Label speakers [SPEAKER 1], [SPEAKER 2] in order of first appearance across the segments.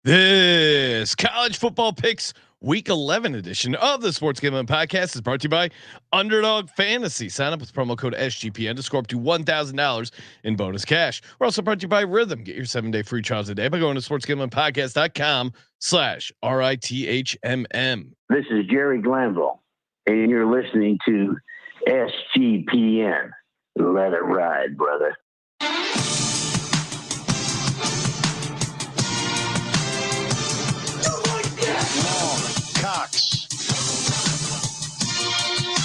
[SPEAKER 1] This college football picks week 11 edition of the Sports Gambling Podcast is brought to you by Underdog Fantasy. Sign up with promo code SGPN to score up to $1,000 in bonus cash. We're also brought to you by Rhythm. Get your 7-day free trials a day by going to sportsgamblingpodcast.com/RITHMM.
[SPEAKER 2] This is Jerry Glanville, and you're listening to SGPN. Let it ride, brother.
[SPEAKER 3] Cox.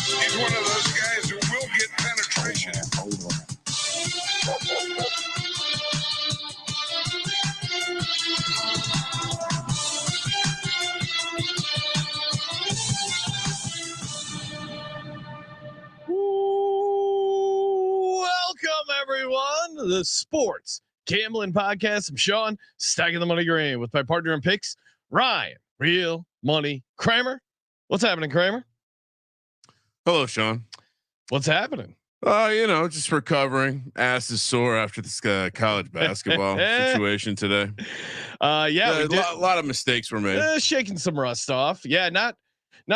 [SPEAKER 3] He's one of those guys who will get penetration.
[SPEAKER 1] Welcome everyone to the Sports Gambling Podcast. I'm Sean, stacking the money green with my partner in picks, Ryan. Real Money Kramer. What's happening, Kramer?
[SPEAKER 4] Hello, Sean.
[SPEAKER 1] What's happening?
[SPEAKER 4] Just recovering. Ass is sore after this college basketball situation today.
[SPEAKER 1] A
[SPEAKER 4] lot of mistakes were made.
[SPEAKER 1] Shaking some rust off. Yeah, not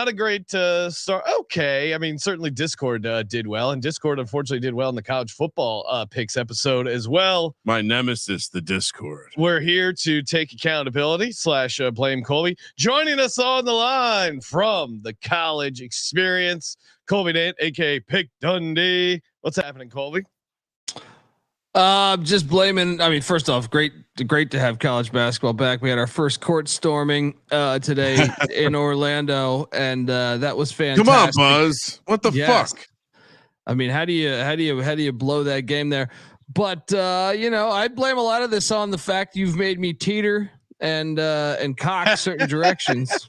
[SPEAKER 1] a great start. Okay, I mean certainly Discord did well, and Discord unfortunately did well in the college football picks episode as well.
[SPEAKER 4] My nemesis, the Discord.
[SPEAKER 1] We're here to take accountability / blame Colby. Joining us on the line from the college experience, Colby Dant, aka Pick Dundee. What's happening, Colby?
[SPEAKER 5] Just blaming. I mean, first off, great to have college basketball back. We had our first court storming today in Orlando, and that was fantastic.
[SPEAKER 4] Come on, Buzz. What the fuck?
[SPEAKER 5] I mean, how do you blow that game there? But I blame a lot of this on the fact you've made me teeter and cock certain directions.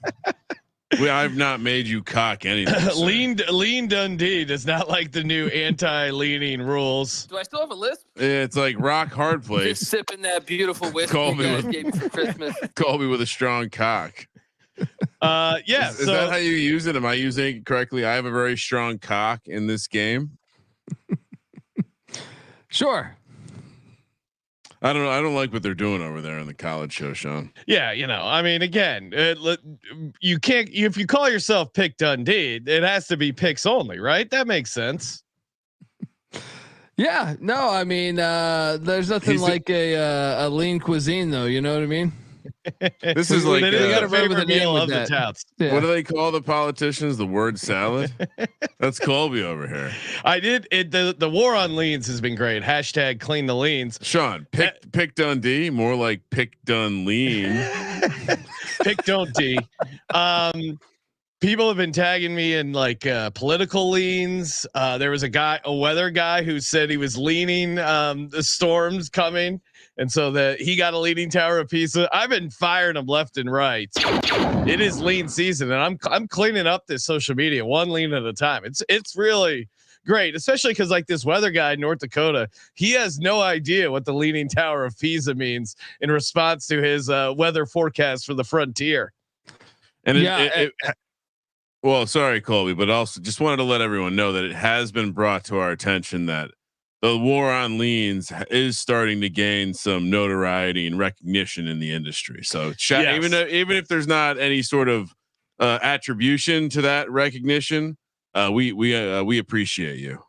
[SPEAKER 4] I've not made you cock anything.
[SPEAKER 1] Lean Dundee does not like the new anti-leaning rules.
[SPEAKER 6] Do I still have a lisp?
[SPEAKER 4] It's like rock hard place.
[SPEAKER 6] Just sipping that beautiful whiskey you guys gave me for Christmas.
[SPEAKER 4] Colby with a strong cock.
[SPEAKER 1] Yeah.
[SPEAKER 4] Is that how you use it? Am I using it correctly? I have a very strong cock in this game.
[SPEAKER 5] Sure.
[SPEAKER 4] I don't know. I don't like what they're doing over there in the college show, Sean.
[SPEAKER 1] Yeah, I mean, again, you can't. If you call yourself Pick Dundee, it has to be picks only, right? That makes sense.
[SPEAKER 5] Yeah. No, I mean, there's nothing like a lean cuisine, though. You know what I mean?
[SPEAKER 4] This is like
[SPEAKER 1] they got to remember the name of the touts.
[SPEAKER 4] Yeah. What do they call the politicians? The word salad. That's Colby over here.
[SPEAKER 1] I did it. The war on leans has been great. # clean the leans.
[SPEAKER 4] Sean, pick Dundee, more like pick Dun lean.
[SPEAKER 1] Pick Dundee. People have been tagging me in like political leans. There was a weather guy who said he was leaning the storms coming. And so that he got a leaning tower of pizza. I've been firing them left and right. It is lean season, and I'm cleaning up this social media one lean at a time. It's really great, especially because like this weather guy in North Dakota, he has no idea what the leaning tower of Pisa means in response to his weather forecast for the frontier.
[SPEAKER 4] And well, sorry, Colby, but also just wanted to let everyone know that it has been brought to our attention that the war on leans is starting to gain some notoriety and recognition in the industry. So even if there's not any sort of attribution to that recognition, we appreciate you.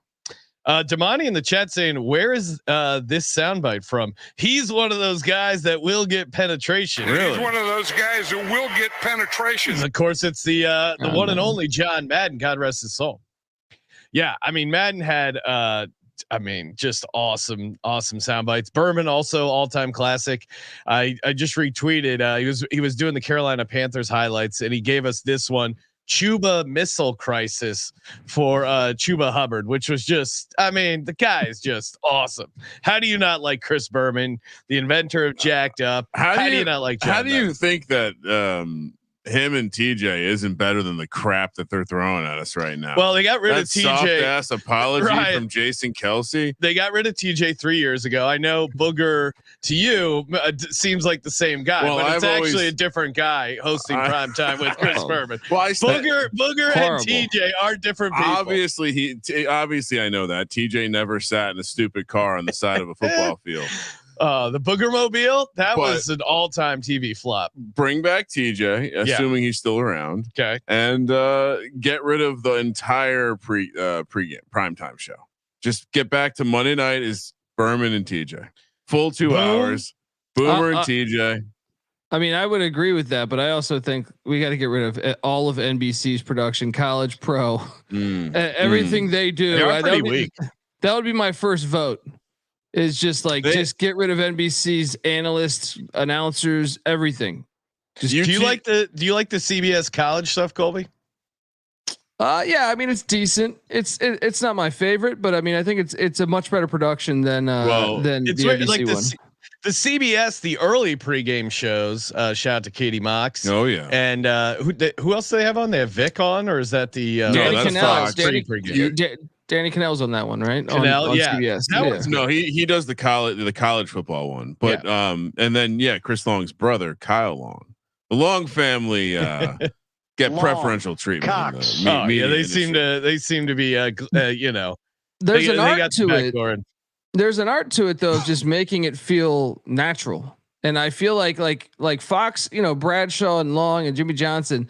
[SPEAKER 1] Damani in the chat saying, where is this soundbite from? He's one of those guys that will get penetration.
[SPEAKER 3] Really? He's one of those guys who will get penetration.
[SPEAKER 1] Of course, it's the one and only John Madden. God rest his soul. Yeah, I mean, Madden had just awesome sound bites. Berman also all-time classic. I just retweeted. He was doing the Carolina Panthers highlights, and he gave us this one, Chuba Missile Crisis for Chuba Hubbard, which was just, I mean, the guy is just awesome. How do you not like Chris Berman, the inventor of Jacked Up? How do you not like John
[SPEAKER 4] How do you think that him and TJ isn't better than the crap that they're throwing at us right now?
[SPEAKER 1] Well, they got rid of TJ.
[SPEAKER 4] Soft ass apology from Jason Kelsey.
[SPEAKER 1] They got rid of TJ 3 years ago. I know Booger to you seems like the same guy, but it's actually a different guy hosting prime time with Chris Berman.
[SPEAKER 4] Well,
[SPEAKER 1] Booger and TJ are different people.
[SPEAKER 4] Obviously I know that TJ never sat in a stupid car on the side of a football field.
[SPEAKER 1] The Booger Mobile, that was an all-time TV flop.
[SPEAKER 4] Bring back TJ, assuming he's still around.
[SPEAKER 1] Okay.
[SPEAKER 4] And get rid of the entire pre-game primetime show. Just get back to Monday night is Berman and TJ. Full 2 hours. Boomer and TJ.
[SPEAKER 5] I mean, I would agree with that, but I also think we got to get rid of all of NBC's production, college, pro, everything they do.
[SPEAKER 1] They are pretty weak.
[SPEAKER 5] That would be my first vote. Is just like just get rid of NBC's analysts, announcers, everything.
[SPEAKER 1] Do you like the CBS college stuff, Colby?
[SPEAKER 5] Yeah, I mean it's decent. It's not my favorite, but I mean I think it's a much better production than the NBC
[SPEAKER 1] like
[SPEAKER 5] one.
[SPEAKER 1] The CBS, the early pregame shows. Shout out to Katie Mox.
[SPEAKER 4] Oh yeah.
[SPEAKER 1] And who else do they have on? They have Vic on, or is that the
[SPEAKER 5] Danny Cannell?
[SPEAKER 1] Danny
[SPEAKER 5] Cannell's on that one, right?
[SPEAKER 1] Cannell,
[SPEAKER 5] on
[SPEAKER 1] yeah.
[SPEAKER 5] CBS.
[SPEAKER 4] No, he does the college football one, but and then Chris Long's brother Kyle Long, the Long family get preferential treatment.
[SPEAKER 1] They seem to be
[SPEAKER 5] There's an art to it. There's an art to it though, of just making it feel natural. And I feel like Fox, Bradshaw and Long and Jimmy Johnson,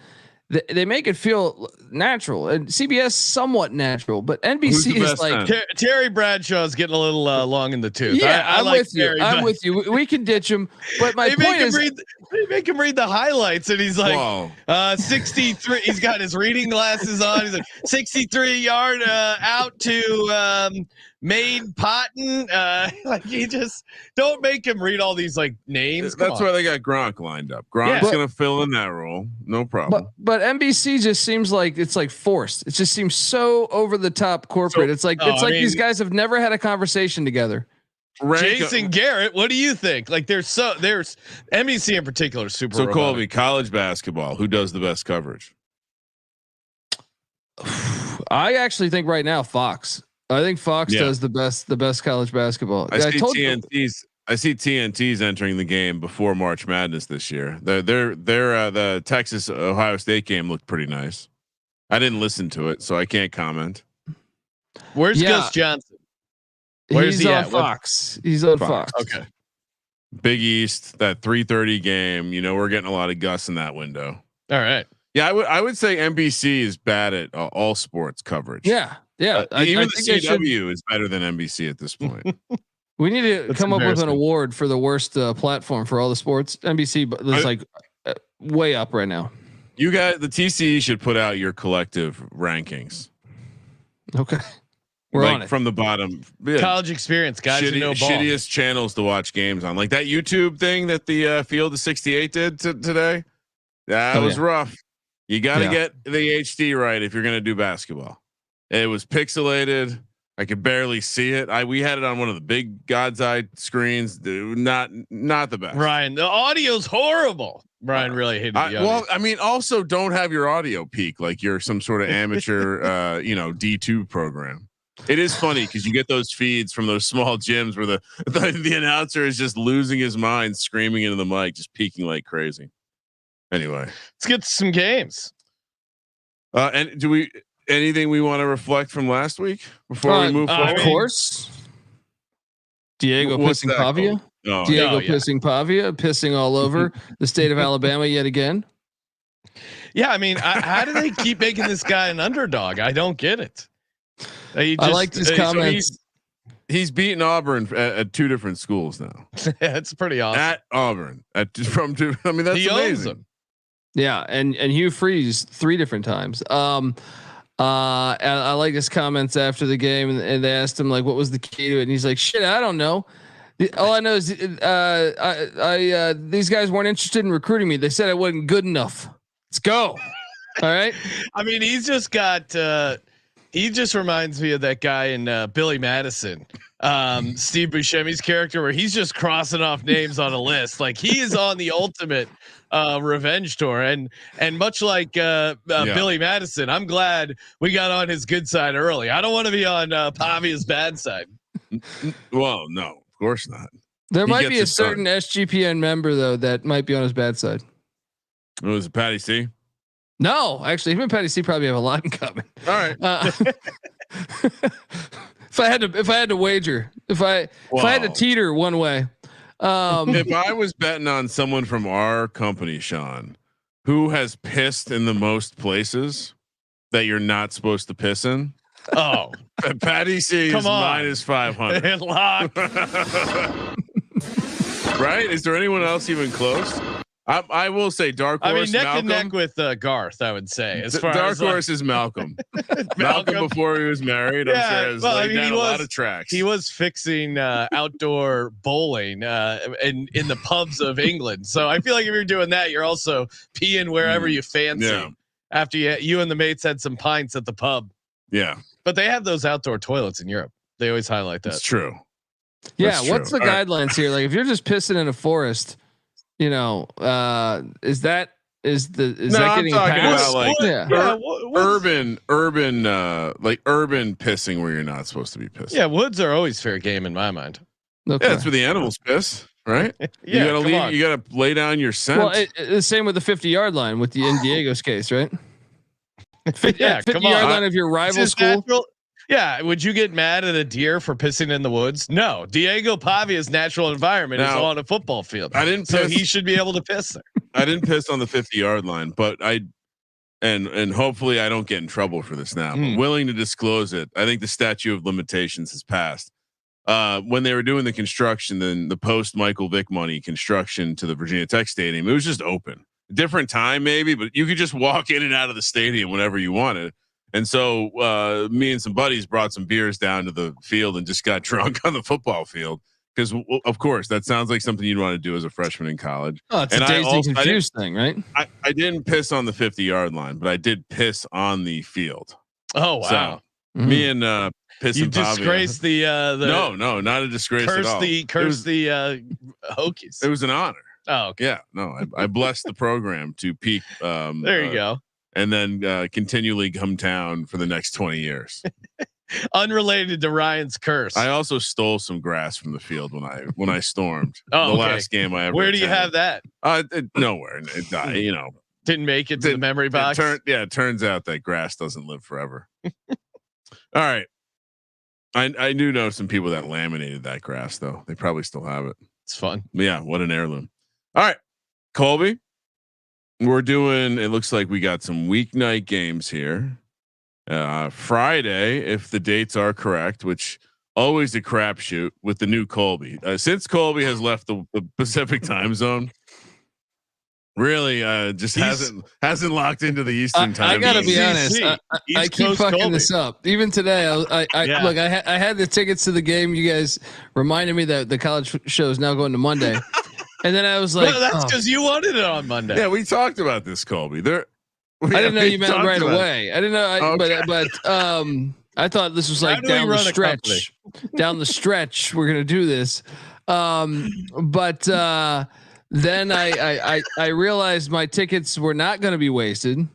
[SPEAKER 5] they make it feel natural, and CBS somewhat natural, but NBC is like
[SPEAKER 1] Terry Bradshaw is getting a little long in the tooth.
[SPEAKER 5] Yeah,
[SPEAKER 1] I'm
[SPEAKER 5] like with
[SPEAKER 1] Terry,
[SPEAKER 5] you. I'm with you. We can ditch him, but my point is,
[SPEAKER 1] they make him read the highlights, and he's like, 63. He's got his reading glasses on. He's like 63-yard out to Made Potton. Like you just don't make him read all these like names.
[SPEAKER 4] That's why they got Gronk lined up. Gronk's gonna fill in that role, no problem.
[SPEAKER 5] But NBC just seems like it's like forced. It just seems so over the top corporate. It's like these guys have never had a conversation together.
[SPEAKER 1] Jason Garrett, what do you think? Like there's NBC in particular super.
[SPEAKER 4] So Colby, college basketball, who does the best coverage?
[SPEAKER 5] I actually think right now Fox. I think Fox does the best college basketball. I
[SPEAKER 4] see TNT's entering the game before March Madness this year. The Texas Ohio State game looked pretty nice. I didn't listen to it, so I can't comment.
[SPEAKER 1] Where's Gus Johnson? Where's he at?
[SPEAKER 5] Fox. He's on Fox.
[SPEAKER 1] Okay.
[SPEAKER 4] Big East, that 3:30 game. We're getting a lot of Gus in that window.
[SPEAKER 1] All right.
[SPEAKER 4] Yeah, I would say NBC is bad at all sports coverage.
[SPEAKER 5] Yeah.
[SPEAKER 4] Even the CW is better than NBC at this point.
[SPEAKER 5] We need to come up with an award for the worst platform for all the sports. NBC, but it's like way up right now.
[SPEAKER 4] You guys, the TCE should put out your collective rankings.
[SPEAKER 5] Okay, we're on it
[SPEAKER 4] from the bottom.
[SPEAKER 1] College experience, guys.
[SPEAKER 4] Shittiest channels to watch games on, like that YouTube thing that the Field of 68 did today. That was rough. You got to get the HD right if you're going to do basketball. It was pixelated. I could barely see it. We had it on one of the big God's eye screens. Not the best.
[SPEAKER 1] Ryan, the audio's horrible. Brian really hated the audio.
[SPEAKER 4] Well, I mean, also don't have your audio peak like you're some sort of amateur, D2 program. It is funny because you get those feeds from those small gyms where the announcer is just losing his mind, screaming into the mic, just peaking like crazy. Anyway,
[SPEAKER 1] let's get to some games.
[SPEAKER 4] And do we? Anything we want to reflect from last week before we move forward?
[SPEAKER 5] Of course. Diego pissing Pavia. Pissing Pavia, pissing all over the state of Alabama yet again.
[SPEAKER 1] Yeah, I mean, how do they keep making this guy an underdog? I don't get it.
[SPEAKER 5] I liked his comments.
[SPEAKER 4] So he's beaten Auburn at two different schools now.
[SPEAKER 1] That's pretty awesome.
[SPEAKER 4] At Auburn, that's amazing.
[SPEAKER 5] Yeah, and Hugh Freeze 3 different times. I like his comments after the game, and they asked him like, what was the key to it? And he's like, shit, I don't know. All I know is these guys weren't interested in recruiting me. They said I wasn't good enough. Let's go. All right.
[SPEAKER 1] I mean, he's just got, he just reminds me of that guy in Billy Madison, Steve Buscemi's character, where he's just crossing off names on a list. Like he is on the ultimate revenge tour, and much like Billy Madison, I'm glad we got on his good side early. I don't want to be on Pavia's bad side.
[SPEAKER 4] Well, no, of course not.
[SPEAKER 5] There might be a certain SGPN member though that might be on his bad side.
[SPEAKER 4] Was it Patty C?
[SPEAKER 5] No, actually, him and Patty C probably have a lot in common.
[SPEAKER 4] All right.
[SPEAKER 5] If I had to wager, if I had to teeter one way,
[SPEAKER 4] If I was betting on someone from our company, Sean, who has pissed in the most places that you're not supposed to piss in.
[SPEAKER 1] Oh,
[SPEAKER 4] Patty C is minus 500.
[SPEAKER 1] Lock.
[SPEAKER 4] Right? Is there anyone else even close? I will say Dark Horse.
[SPEAKER 1] I mean, neck
[SPEAKER 4] Malcolm.
[SPEAKER 1] and neck with Garth. I would say as far
[SPEAKER 4] Dark
[SPEAKER 1] as
[SPEAKER 4] Horse is Malcolm. Malcolm before he was married. I'm sure has laid down a lot of tracks.
[SPEAKER 1] He was fixing outdoor bowling in the pubs of England. So I feel like if you're doing that, you're also peeing wherever you fancy. Yeah. After you and the mates had some pints at the pub.
[SPEAKER 4] Yeah, but
[SPEAKER 1] they have those outdoor toilets in Europe. They always highlight that.
[SPEAKER 4] It's true.
[SPEAKER 5] Yeah. What's the guidelines here? Like if you're just pissing in a forest, is that getting passed?
[SPEAKER 4] Urban pissing where you're not supposed to be pissing.
[SPEAKER 1] Yeah, woods are always fair game in my mind.
[SPEAKER 4] Okay. Yeah, that's where the animals piss, right?
[SPEAKER 1] Yeah,
[SPEAKER 4] you gotta lay down your scent.
[SPEAKER 5] Well, the same with the 50-yard line with the in Diego's case, right? 50-yard line of your rival school.
[SPEAKER 1] Natural. Yeah, would you get mad at a deer for pissing in the woods? No, Diego Pavia's natural environment is on a football field.
[SPEAKER 4] I didn't,
[SPEAKER 1] so he should be able to piss there.
[SPEAKER 4] I didn't piss on the 50-yard line, but and hopefully I don't get in trouble for this now. But willing to disclose it. I think the statute of limitations has passed. When they were doing the construction, then the post Michael Vick money construction to the Virginia Tech Stadium, it was just open. Different time maybe, but you could just walk in and out of the stadium whenever you wanted. And so me and some buddies brought some beers down to the field and just got drunk on the football field. Because of course that sounds like something you'd want to do as a freshman in college.
[SPEAKER 5] Oh, it's a dazed and confused thing, right?
[SPEAKER 4] I didn't piss on the 50-yard line, but I did piss on the field.
[SPEAKER 1] Oh wow!
[SPEAKER 4] So, me and piss.
[SPEAKER 1] You disgraced the
[SPEAKER 4] no, not a disgrace at all.
[SPEAKER 1] Curse the Hokies.
[SPEAKER 4] It was an honor.
[SPEAKER 1] Oh, okay.
[SPEAKER 4] Yeah, no, I blessed the program to peak.
[SPEAKER 1] There you go.
[SPEAKER 4] And then continually come down for the next 20 years.
[SPEAKER 1] Unrelated to Ryan's curse.
[SPEAKER 4] I also stole some grass from the field when I stormed the last game I ever.
[SPEAKER 1] Where do you have that?
[SPEAKER 4] Nowhere.
[SPEAKER 1] Didn't make it to the memory box.
[SPEAKER 4] It turns out that grass doesn't live forever. All right. I do know some people that laminated that grass though. They probably still have it.
[SPEAKER 1] It's fun.
[SPEAKER 4] Yeah. What an heirloom. All right, Colby. We're doing. It looks like we got some weeknight games here. Friday, if the dates are correct, which always a crapshoot with the new Colby. Since Colby has left the Pacific time zone, really hasn't locked into the Eastern time.
[SPEAKER 5] I gotta be honest. I keep fucking Colby. This up. Even today, look. I had the tickets to the game. You guys reminded me that the college show is now going to Monday. And then I was like,
[SPEAKER 1] well, that's because you wanted it on Monday.
[SPEAKER 4] Yeah, we talked about this, Colby. I
[SPEAKER 5] didn't know you meant right away. I didn't know, but I thought this was like down the stretch. Down the stretch, we're gonna do this. But then I realized my tickets were not going to be wasted,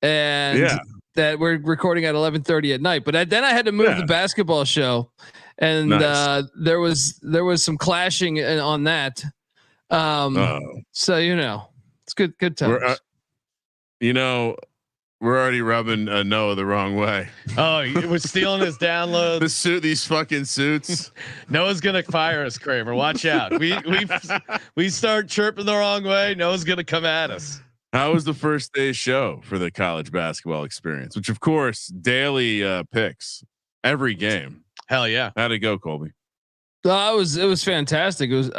[SPEAKER 5] and that we're recording at 11:30 at night. But then I had to move the basketball show, and there was some clashing on that. So it's good times.
[SPEAKER 4] We're already rubbing Noah the wrong way.
[SPEAKER 1] Oh, we're stealing his download.
[SPEAKER 4] These fucking suits.
[SPEAKER 1] Noah's gonna fire us, Kramer. Watch out. We start chirping the wrong way. Noah's gonna come at us.
[SPEAKER 4] How was the first day's show for the college basketball experience? Which of course daily picks every game.
[SPEAKER 1] Hell yeah.
[SPEAKER 4] How'd it go, Colby?
[SPEAKER 5] It was fantastic. It was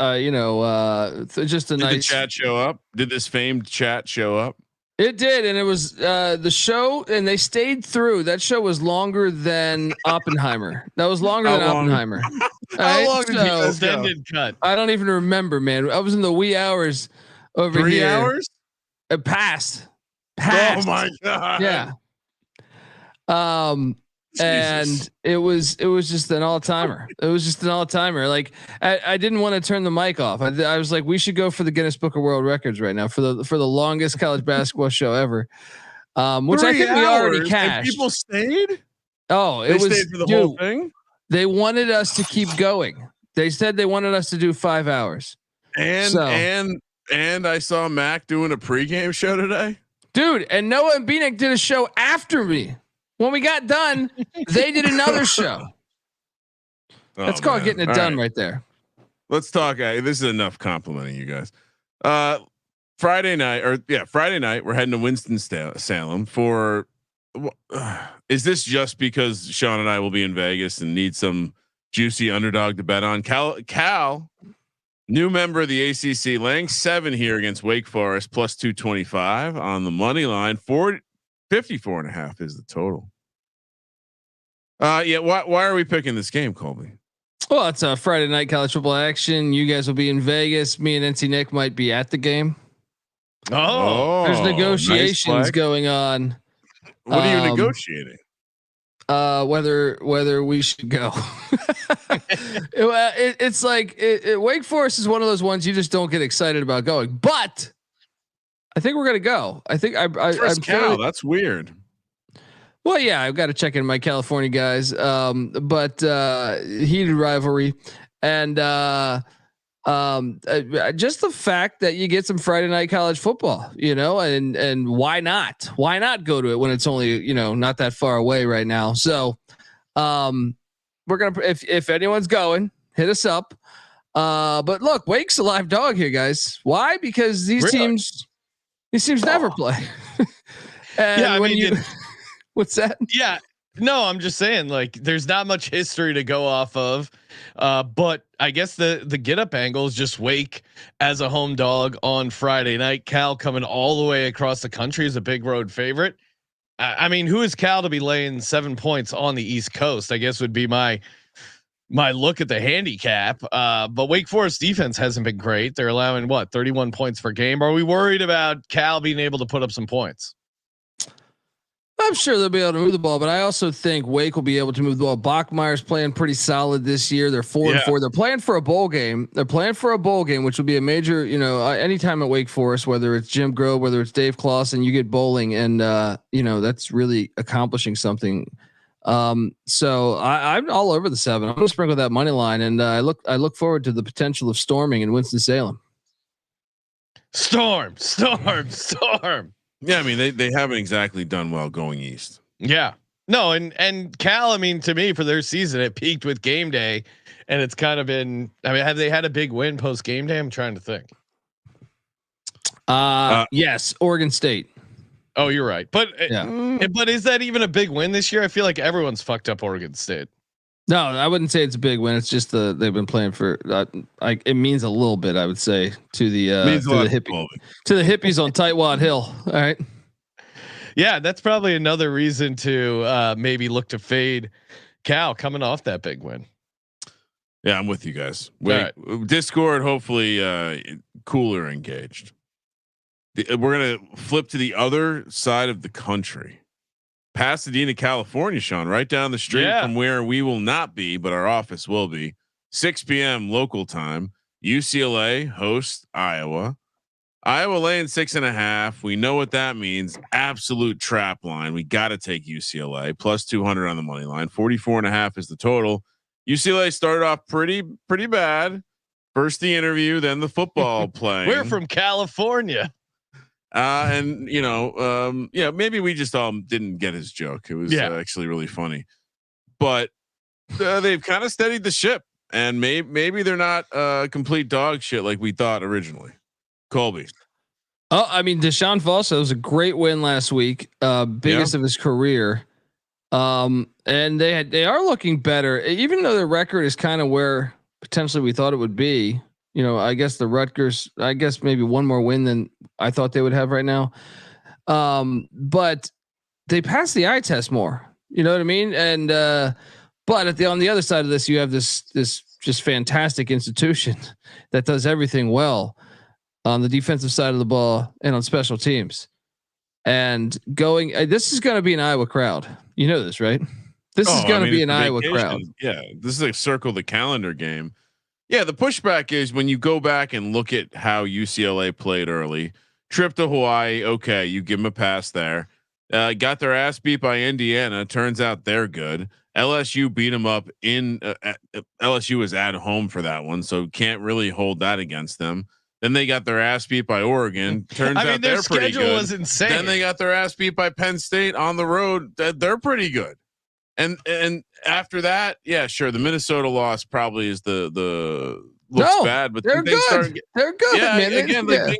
[SPEAKER 5] just a nice.
[SPEAKER 4] Did the chat show up? Did this famed chat show up?
[SPEAKER 5] It did, and it was the show, and they stayed through. That show was longer than Oppenheimer. That was longer than Oppenheimer.
[SPEAKER 4] How long did you
[SPEAKER 1] extended cut?
[SPEAKER 5] I don't even remember, man. I was in the wee hours over
[SPEAKER 4] 3
[SPEAKER 5] here.
[SPEAKER 4] 3 hours?
[SPEAKER 5] It passed.
[SPEAKER 4] Oh my god!
[SPEAKER 5] Yeah. And it was just an all timer. It was just an all timer. Like I didn't want to turn the mic off. I was like, we should go for the Guinness Book of World Records right now for the longest college basketball show ever. Which I think we already cashed.
[SPEAKER 4] People stayed.
[SPEAKER 5] Oh,
[SPEAKER 4] they stayed for the whole thing.
[SPEAKER 5] They wanted us to keep going. They said they wanted us to do 5 hours.
[SPEAKER 4] And I saw Mac doing a pregame show today.
[SPEAKER 5] Dude, and Noah and Beanick did a show after me. When we got done, they did another show. That's called getting it done right there.
[SPEAKER 4] let's talk. This is enough complimenting you guys. Friday night, we're heading to Winston-Salem for. Is this just because Sean and I will be in Vegas and need some juicy underdog to bet on? Cal, new member of the ACC, laying 7 here against Wake Forest, plus 225 on the money line. 54.5 is the total. Why are we picking this game, Colby?
[SPEAKER 5] Well, it's a Friday night college football action. You guys will be in Vegas. Me and NC Nick might be at the game. There's negotiations going on.
[SPEAKER 4] What are you negotiating?
[SPEAKER 5] Whether we should go. It's like Wake Forest is one of those ones you just don't get excited about going, but I think we're gonna go. I think I'm
[SPEAKER 4] Cal. That's weird.
[SPEAKER 5] Well, yeah, I've got to check in my California guys. But heated rivalry and just the fact that you get some Friday night college football, and why not? Why not go to it when it's only, not that far away right now? So we're going to, if anyone's going, hit us up. But look, Wake's a live dog here, guys. Why? Because these teams never play. And what's that?
[SPEAKER 1] Yeah. No, I'm just saying, like, there's not much history to go off of, but I guess the get up angle is just Wake as a home dog on Friday night. Cal coming all the way across the country is a big road favorite. I mean, who is Cal to be laying 7 points on the East Coast? I guess would be my look at the handicap. But Wake Forest defense hasn't been great. They're allowing 31 points per game. Are we worried about Cal being able to put up some points?
[SPEAKER 5] I'm sure they'll be able to move the ball, but I also think Wake will be able to move the ball. Bachmeier's playing pretty solid this year. They're 4-4. They're playing for a bowl game. Which will be a major, anytime at Wake Forest, whether it's Jim Grove, whether it's Dave Clawson, you get bowling, and that's really accomplishing something. So I'm all over the 7. I'm going to sprinkle that money line, and I look forward to the potential of storming in Winston-Salem.
[SPEAKER 1] Storm.
[SPEAKER 4] Yeah, I mean they haven't exactly done well going east.
[SPEAKER 1] Yeah, no, and Cal, I mean, to me, for their season, it peaked with game day, and it's kind of been. I mean, have they had a big win post game day? I'm trying to think.
[SPEAKER 5] Yes, Oregon State.
[SPEAKER 1] Oh, you're right, but but is that even a big win this year? I feel like everyone's fucked up Oregon State.
[SPEAKER 5] No, I wouldn't say it's a big win. It's just they've been playing for. It means a little bit, I would say, to the hippies on Tightwad Hill. All right.
[SPEAKER 1] Yeah, that's probably another reason to maybe look to fade Cal coming off that big win.
[SPEAKER 4] Yeah, I'm with you guys. Discord, hopefully cooler engaged. We're gonna flip to the other side of the country. Pasadena, California, Sean, right down the street from where we will not be, but our office will be. 6 p.m. local time. UCLA hosts Iowa. Iowa laying 6.5. We know what that means. Absolute trap line. We got to take UCLA plus 200 on the money line. 44.5 is the total. UCLA started off pretty bad. First the interview, then the football playing.
[SPEAKER 1] We're from California.
[SPEAKER 4] Maybe we just all didn't get his joke. It was actually really funny, but they've kind of steadied the ship, and maybe they're not complete dog shit like we thought originally. Colby.
[SPEAKER 5] Oh, I mean, Deshaun Falso was a great win last week, biggest of his career. And they are looking better, even though their record is kind of where potentially we thought it would be. I guess the Rutgers, maybe one more win than I thought they would have right now. But they passed the eye test more, you know what I mean? And, but on the other side of this, you have this just fantastic institution that does everything well on the defensive side of the ball and on special teams. And this is going to be an Iowa crowd. You know this, right? This is going to be an Iowa crowd.
[SPEAKER 4] Yeah. This is a circle the calendar game. Yeah, the pushback is when you go back and look at how UCLA played early. Trip to Hawaii, okay, you give them a pass there. Got their ass beat by Indiana. Turns out they're good. LSU beat them up in LSU was at home for that one, so can't really hold that against them. Then they got their ass beat by Oregon. Turns out they're pretty good. Was insane. Then they got their ass beat by Penn State on the road. They're pretty good. And after that, yeah, sure. The Minnesota loss probably is the looks bad, but
[SPEAKER 5] they're good. They're good.
[SPEAKER 4] Yeah,
[SPEAKER 5] man.
[SPEAKER 4] Again, like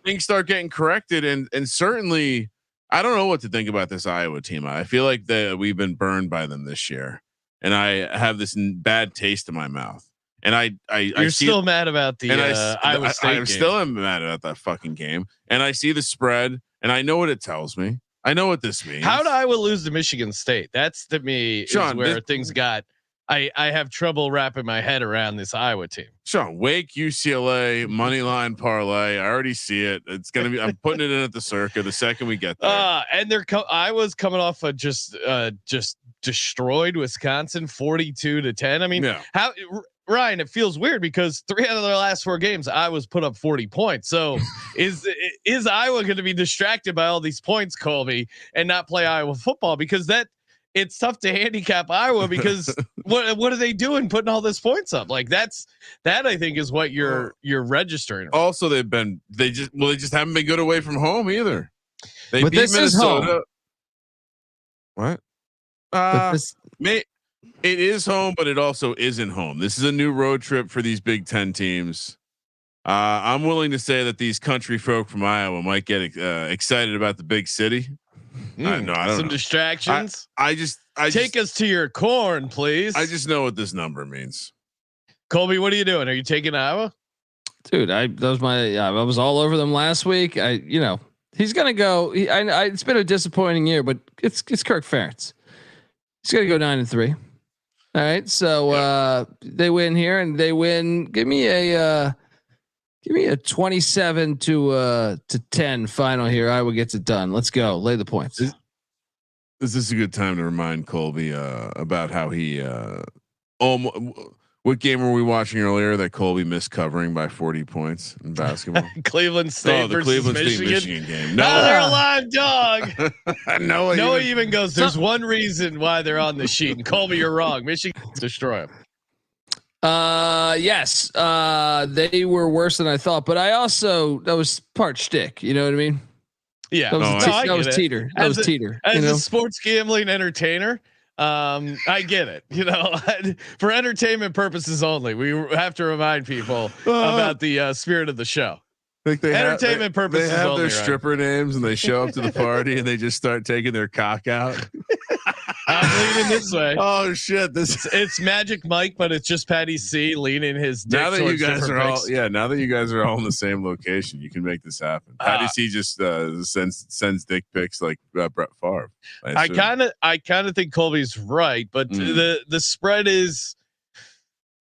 [SPEAKER 4] things start getting corrected, and certainly, I don't know what to think about this Iowa team. I feel like we've been burned by them this year, and I have this bad taste in my mouth. And
[SPEAKER 1] you're still mad about the Iowa State game.
[SPEAKER 4] I'm still mad about that fucking game, and I see the spread, and I know what it tells me. I know what this means.
[SPEAKER 1] How did Iowa lose to Michigan State? That's to me Sean, is where things got. I have trouble wrapping my head around this Iowa team.
[SPEAKER 4] Sean, Wake, UCLA, money line parlay. I already see it. It's gonna be. I'm putting it in at the circa the second we get there.
[SPEAKER 1] And Iowa's coming off a just destroyed Wisconsin 42-10. I mean, how Ryan? It feels weird because 3 out of their last 4 games, Iowa's put up 40 points. So is Iowa going to be distracted by all these points, Colby, and not play Iowa football? Because it's tough to handicap Iowa because what are they doing putting all these points up? Like that I think is what you're registering.
[SPEAKER 4] Also, they just haven't been good away from home either. They
[SPEAKER 5] but
[SPEAKER 4] beat
[SPEAKER 5] this
[SPEAKER 4] Minnesota.
[SPEAKER 5] Is home.
[SPEAKER 4] What? It is home, but it also isn't home. This is a new road trip for these Big Ten teams. I'm willing to say that these country folk from Iowa might get excited about the big city. I don't
[SPEAKER 1] some
[SPEAKER 4] know.
[SPEAKER 1] Distractions.
[SPEAKER 4] I just
[SPEAKER 1] take us to your corn, please.
[SPEAKER 4] I just know what this number means.
[SPEAKER 1] Colby, what are you doing? Are you taking Iowa?
[SPEAKER 5] Dude, I was all over them last week. He's gonna go. It's been a disappointing year, but it's Kirk Ferentz. He's gonna go 9-3. All right, so they win here, and they win. Give me a 27 to 10 final here. Iowa gets it done. Let's go. Lay the points.
[SPEAKER 4] Is this a good time to remind Colby about how he what game were we watching earlier that Colby missed covering by 40 points in basketball?
[SPEAKER 1] Cleveland State versus
[SPEAKER 4] Cleveland
[SPEAKER 1] Michigan.
[SPEAKER 4] State Michigan game. No,
[SPEAKER 1] they're a live dog.
[SPEAKER 4] Noah
[SPEAKER 1] even goes. There's one reason why they're on the sheet. And Colby, you're wrong. Michigan destroy them.
[SPEAKER 5] Yes. They were worse than I thought, but that was part shtick. You know what I mean?
[SPEAKER 1] Yeah.
[SPEAKER 5] That was teeter. That was teeter.
[SPEAKER 1] As a sports gambling entertainer, I get it. For entertainment purposes only, we have to remind people about the spirit of the show.
[SPEAKER 4] Like
[SPEAKER 1] entertainment purposes.
[SPEAKER 4] They have
[SPEAKER 1] only,
[SPEAKER 4] their stripper names, and they show up to the party, and they just start taking their cock out.
[SPEAKER 1] I'm leaning this way.
[SPEAKER 4] Oh shit!
[SPEAKER 1] It's Magic Mike, but it's just Patty C leaning his dick.
[SPEAKER 4] Now that you guys are all in the same location, you can make this happen. Patty C just sends dick pics like Brett Favre.
[SPEAKER 1] I kind of think Colby's right, but the spread is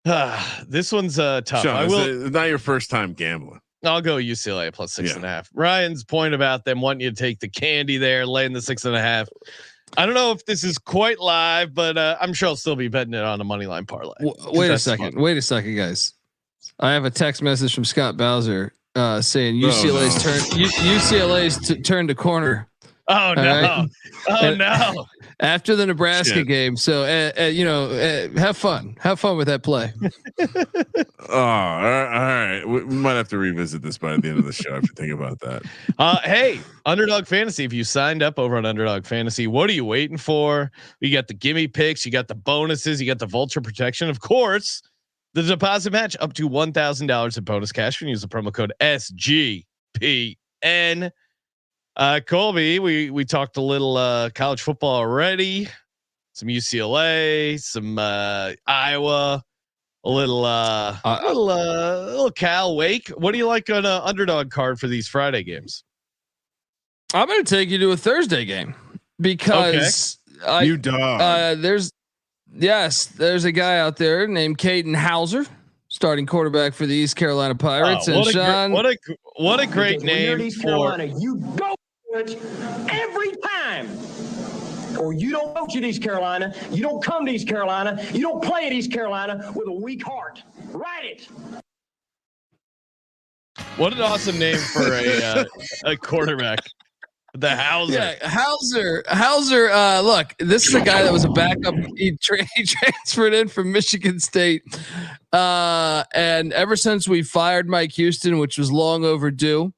[SPEAKER 1] this one's tough.
[SPEAKER 4] Sean, it's not your first time gambling.
[SPEAKER 1] I'll go UCLA plus 6.5. Ryan's point about them wanting you to take the candy there, laying the 6.5. I don't know if this is quite live, but I'm sure I'll still be betting it on a money line parlay.
[SPEAKER 5] Wait a second, guys. I have a text message from Scott Bowser saying UCLA's turned a corner.
[SPEAKER 1] Oh no! Right? No!
[SPEAKER 5] After the Nebraska game, so have fun with that play.
[SPEAKER 4] All right. We might have to revisit this by the end of the show if you think about that.
[SPEAKER 1] Hey, Underdog Fantasy. If you signed up over on Underdog Fantasy, what are you waiting for? You got the gimme picks, you got the bonuses, you got the vulture protection, of course. The deposit match up to $1,000 in bonus cash when you use the promo code SGPN. Colby, we talked a little college football already, some UCLA, some Iowa, a little Cal Wake. What do you like on an underdog card for these Friday games?
[SPEAKER 5] I'm going to take you to a Thursday game because there's a guy out there named Caden Hauser, starting quarterback for the East Carolina Pirates.
[SPEAKER 1] What a great name for
[SPEAKER 7] Carolina. You go every time. Or you don't coach at East Carolina. You don't come to East Carolina. You don't play at East Carolina with a weak heart. Write it.
[SPEAKER 1] What an awesome name for a quarterback. The Hauser.
[SPEAKER 5] Yeah, Hauser. Look, this is a guy that was a backup. He transferred in from Michigan State. And ever since we fired Mike Houston, which was long overdue,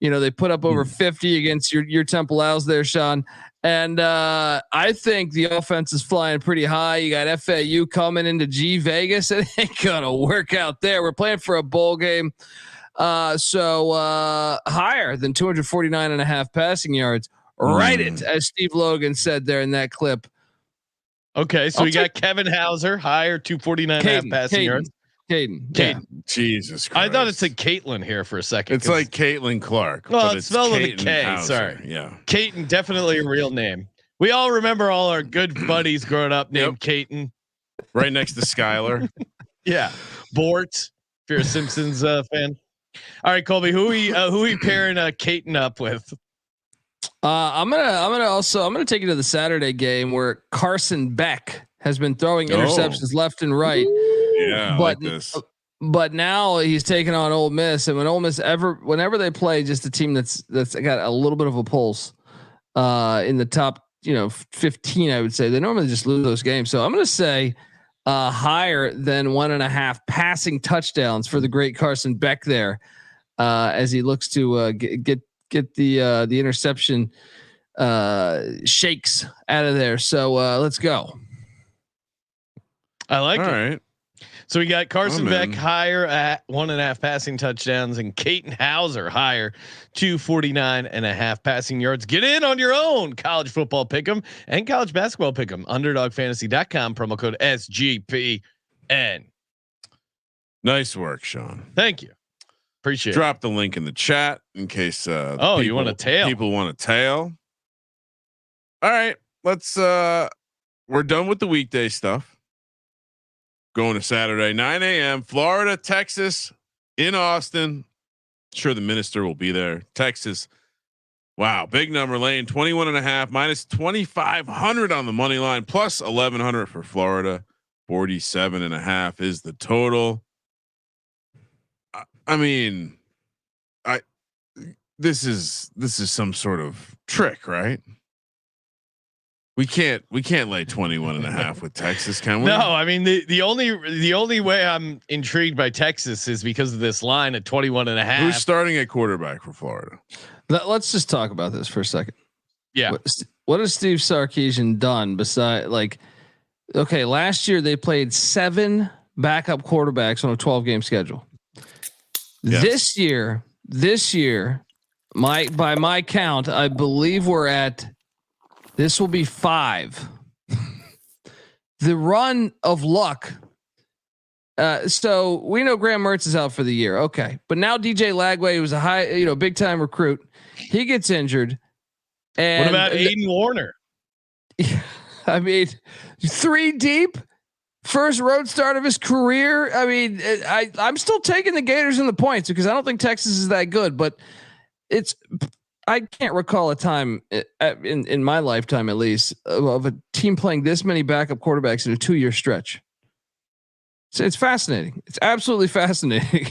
[SPEAKER 5] They put up over 50 against your Temple Owls there, Sean. And I think the offense is flying pretty high. You got FAU coming into G Vegas. It ain't gonna work out there. We're playing for a bowl game. So higher than 249.5 passing yards. Write it, as Steve Logan said there in that clip.
[SPEAKER 1] Okay, so we got Kevin Hauser, higher 249.5 passing yards.
[SPEAKER 5] Caden.
[SPEAKER 4] Jesus Christ.
[SPEAKER 1] I thought it said Caitlin here for a second.
[SPEAKER 4] It's like Caitlin Clark.
[SPEAKER 1] Well, it's spelled with a K. Hauser. Sorry.
[SPEAKER 4] Yeah.
[SPEAKER 1] Caitlin, definitely a real name. We all remember all our good buddies growing up named Caitlin.
[SPEAKER 4] Right next to Skylar.
[SPEAKER 1] Yeah. Bort, if you're a Simpsons fan. All right, Colby, who we pairing Caitlin up with?
[SPEAKER 5] I'm gonna take you to the Saturday game where Carson Beck has been throwing interceptions left and right.
[SPEAKER 4] Yeah,
[SPEAKER 5] but now he's taking on Ole Miss, and whenever they play just a team that's got a little bit of a pulse in the top 15, I would say they normally just lose those games. So I'm going to say higher than 1.5 passing touchdowns for the great Carson Beck there as he looks to get the interception shakes out of there. So let's go.
[SPEAKER 1] I like
[SPEAKER 4] All
[SPEAKER 1] it.
[SPEAKER 4] Right.
[SPEAKER 1] So we got Carson Beck higher at 1.5 passing touchdowns and Caitlin Hauser higher 249.5 passing yards. Get in on your own college football pick'em and college basketball pick'em. Underdogfantasy.com, promo code SGPN.
[SPEAKER 4] Nice work, Sean.
[SPEAKER 1] Thank you. Appreciate it.
[SPEAKER 4] Drop the link in the chat in case
[SPEAKER 1] you want a tail.
[SPEAKER 4] People want a tail. All right, let's we're done with the weekday stuff. Going to Saturday, 9 a.m. Florida, Texas, in Austin. Sure, the minister will be there. Texas. Wow, big number laying 21.5 minus 2,500 on the money line, plus 1,100 for Florida. 47.5 is the total. I mean, this is some sort of trick, right? We can't lay 21.5 with Texas, can we?
[SPEAKER 1] No, I mean the only way I'm intrigued by Texas is because of this line at 21.5.
[SPEAKER 4] Who's starting at quarterback for Florida?
[SPEAKER 5] Let's just talk about this for a second.
[SPEAKER 1] Yeah.
[SPEAKER 5] What has Steve Sarkisian done besides last year they played 7 backup quarterbacks on a 12-game schedule. Yes. This year, by my count, I believe we're at. This will be 5. The run of luck. So we know Graham Mertz is out for the year. Okay. But now DJ Lagway, who's a big time recruit, he gets injured. And
[SPEAKER 1] what about Aiden Warner?
[SPEAKER 5] I mean, 3 deep, first road start of his career. I mean, I'm still taking the Gators in the points because I don't think Texas is that good, but I can't recall a time in my lifetime, at least, of a team playing this many backup quarterbacks in a 2-year stretch. So it's fascinating. It's absolutely fascinating.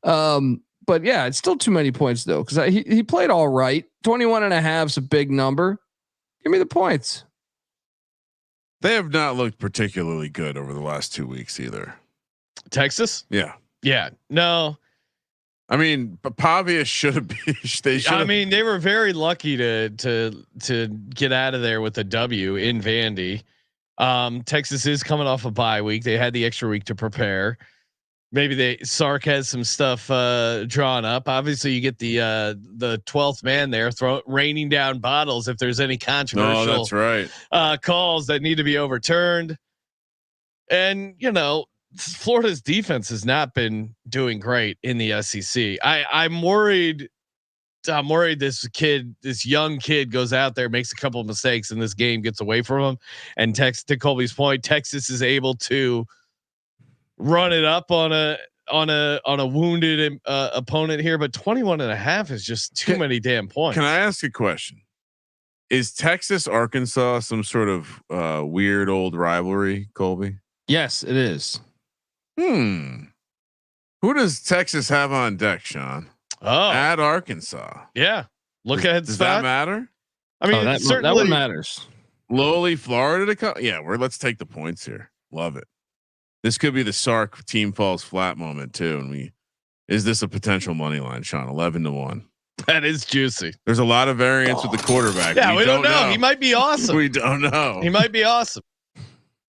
[SPEAKER 5] But yeah, it's still too many points though. Cause he played all right. 21.5 is a big number. Give me the points.
[SPEAKER 4] They have not looked particularly good over the last 2 weeks either.
[SPEAKER 1] Texas?
[SPEAKER 4] Yeah.
[SPEAKER 1] Yeah. No.
[SPEAKER 4] I mean, Pavia should have been.
[SPEAKER 1] I mean, they were very lucky to get out of there with a W in Vandy. Texas is coming off a bye week. They had the extra week to prepare. Maybe Sark has some stuff drawn up. Obviously, you get the 12th man there raining down bottles if there's any controversial.
[SPEAKER 4] Oh, that's right.
[SPEAKER 1] Calls that need to be overturned. And Florida's defense has not been doing great in the SEC. I'm worried. I'm worried this young kid goes out there, makes a couple of mistakes, and this game gets away from him. And to Colby's point, Texas is able to run it up on a wounded opponent here, but 21.5 is just too many damn points.
[SPEAKER 4] Can I ask a question? Is Texas Arkansas some sort of weird old rivalry, Colby?
[SPEAKER 5] Yes, it is.
[SPEAKER 4] Who does Texas have on deck, Sean?
[SPEAKER 1] Oh,
[SPEAKER 4] at Arkansas.
[SPEAKER 1] Yeah. Look ahead.
[SPEAKER 4] Does that matter?
[SPEAKER 1] I mean,
[SPEAKER 5] that one matters.
[SPEAKER 4] Lowly Florida to come. Yeah, let's take the points here. Love it. This could be the Sark team falls flat moment too. And is this a potential money line, Sean? 11-1.
[SPEAKER 1] That is juicy.
[SPEAKER 4] There's a lot of variance with the quarterback.
[SPEAKER 1] Yeah, we don't know. He might be awesome.
[SPEAKER 4] We don't know.
[SPEAKER 1] He might be awesome.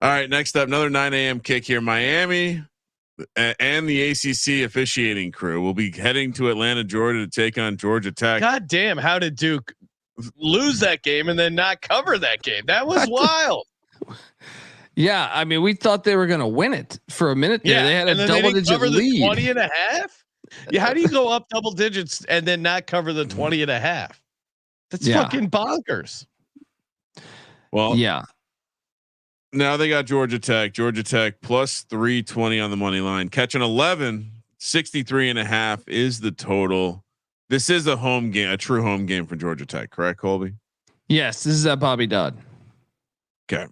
[SPEAKER 4] All right, next up, another 9 a.m. kick here. Miami and the ACC officiating crew will be heading to Atlanta, Georgia to take on Georgia Tech.
[SPEAKER 1] God damn, how did Duke lose that game and then not cover that game? That was wild.
[SPEAKER 5] Yeah, I mean, we thought they were going to win it for a minute there. They had a double-digit lead.
[SPEAKER 1] 20 and a half? Yeah, how do you go up double digits and then not cover the 20 and a half? That's fucking bonkers.
[SPEAKER 4] Well,
[SPEAKER 5] yeah.
[SPEAKER 4] Now they got Georgia Tech plus 320 on the money line, catching 11, 63.5 is the total. This is a home game, a true home game for Georgia Tech, correct, Colby?
[SPEAKER 5] Yes, this is at Bobby Dodd.
[SPEAKER 4] Okay.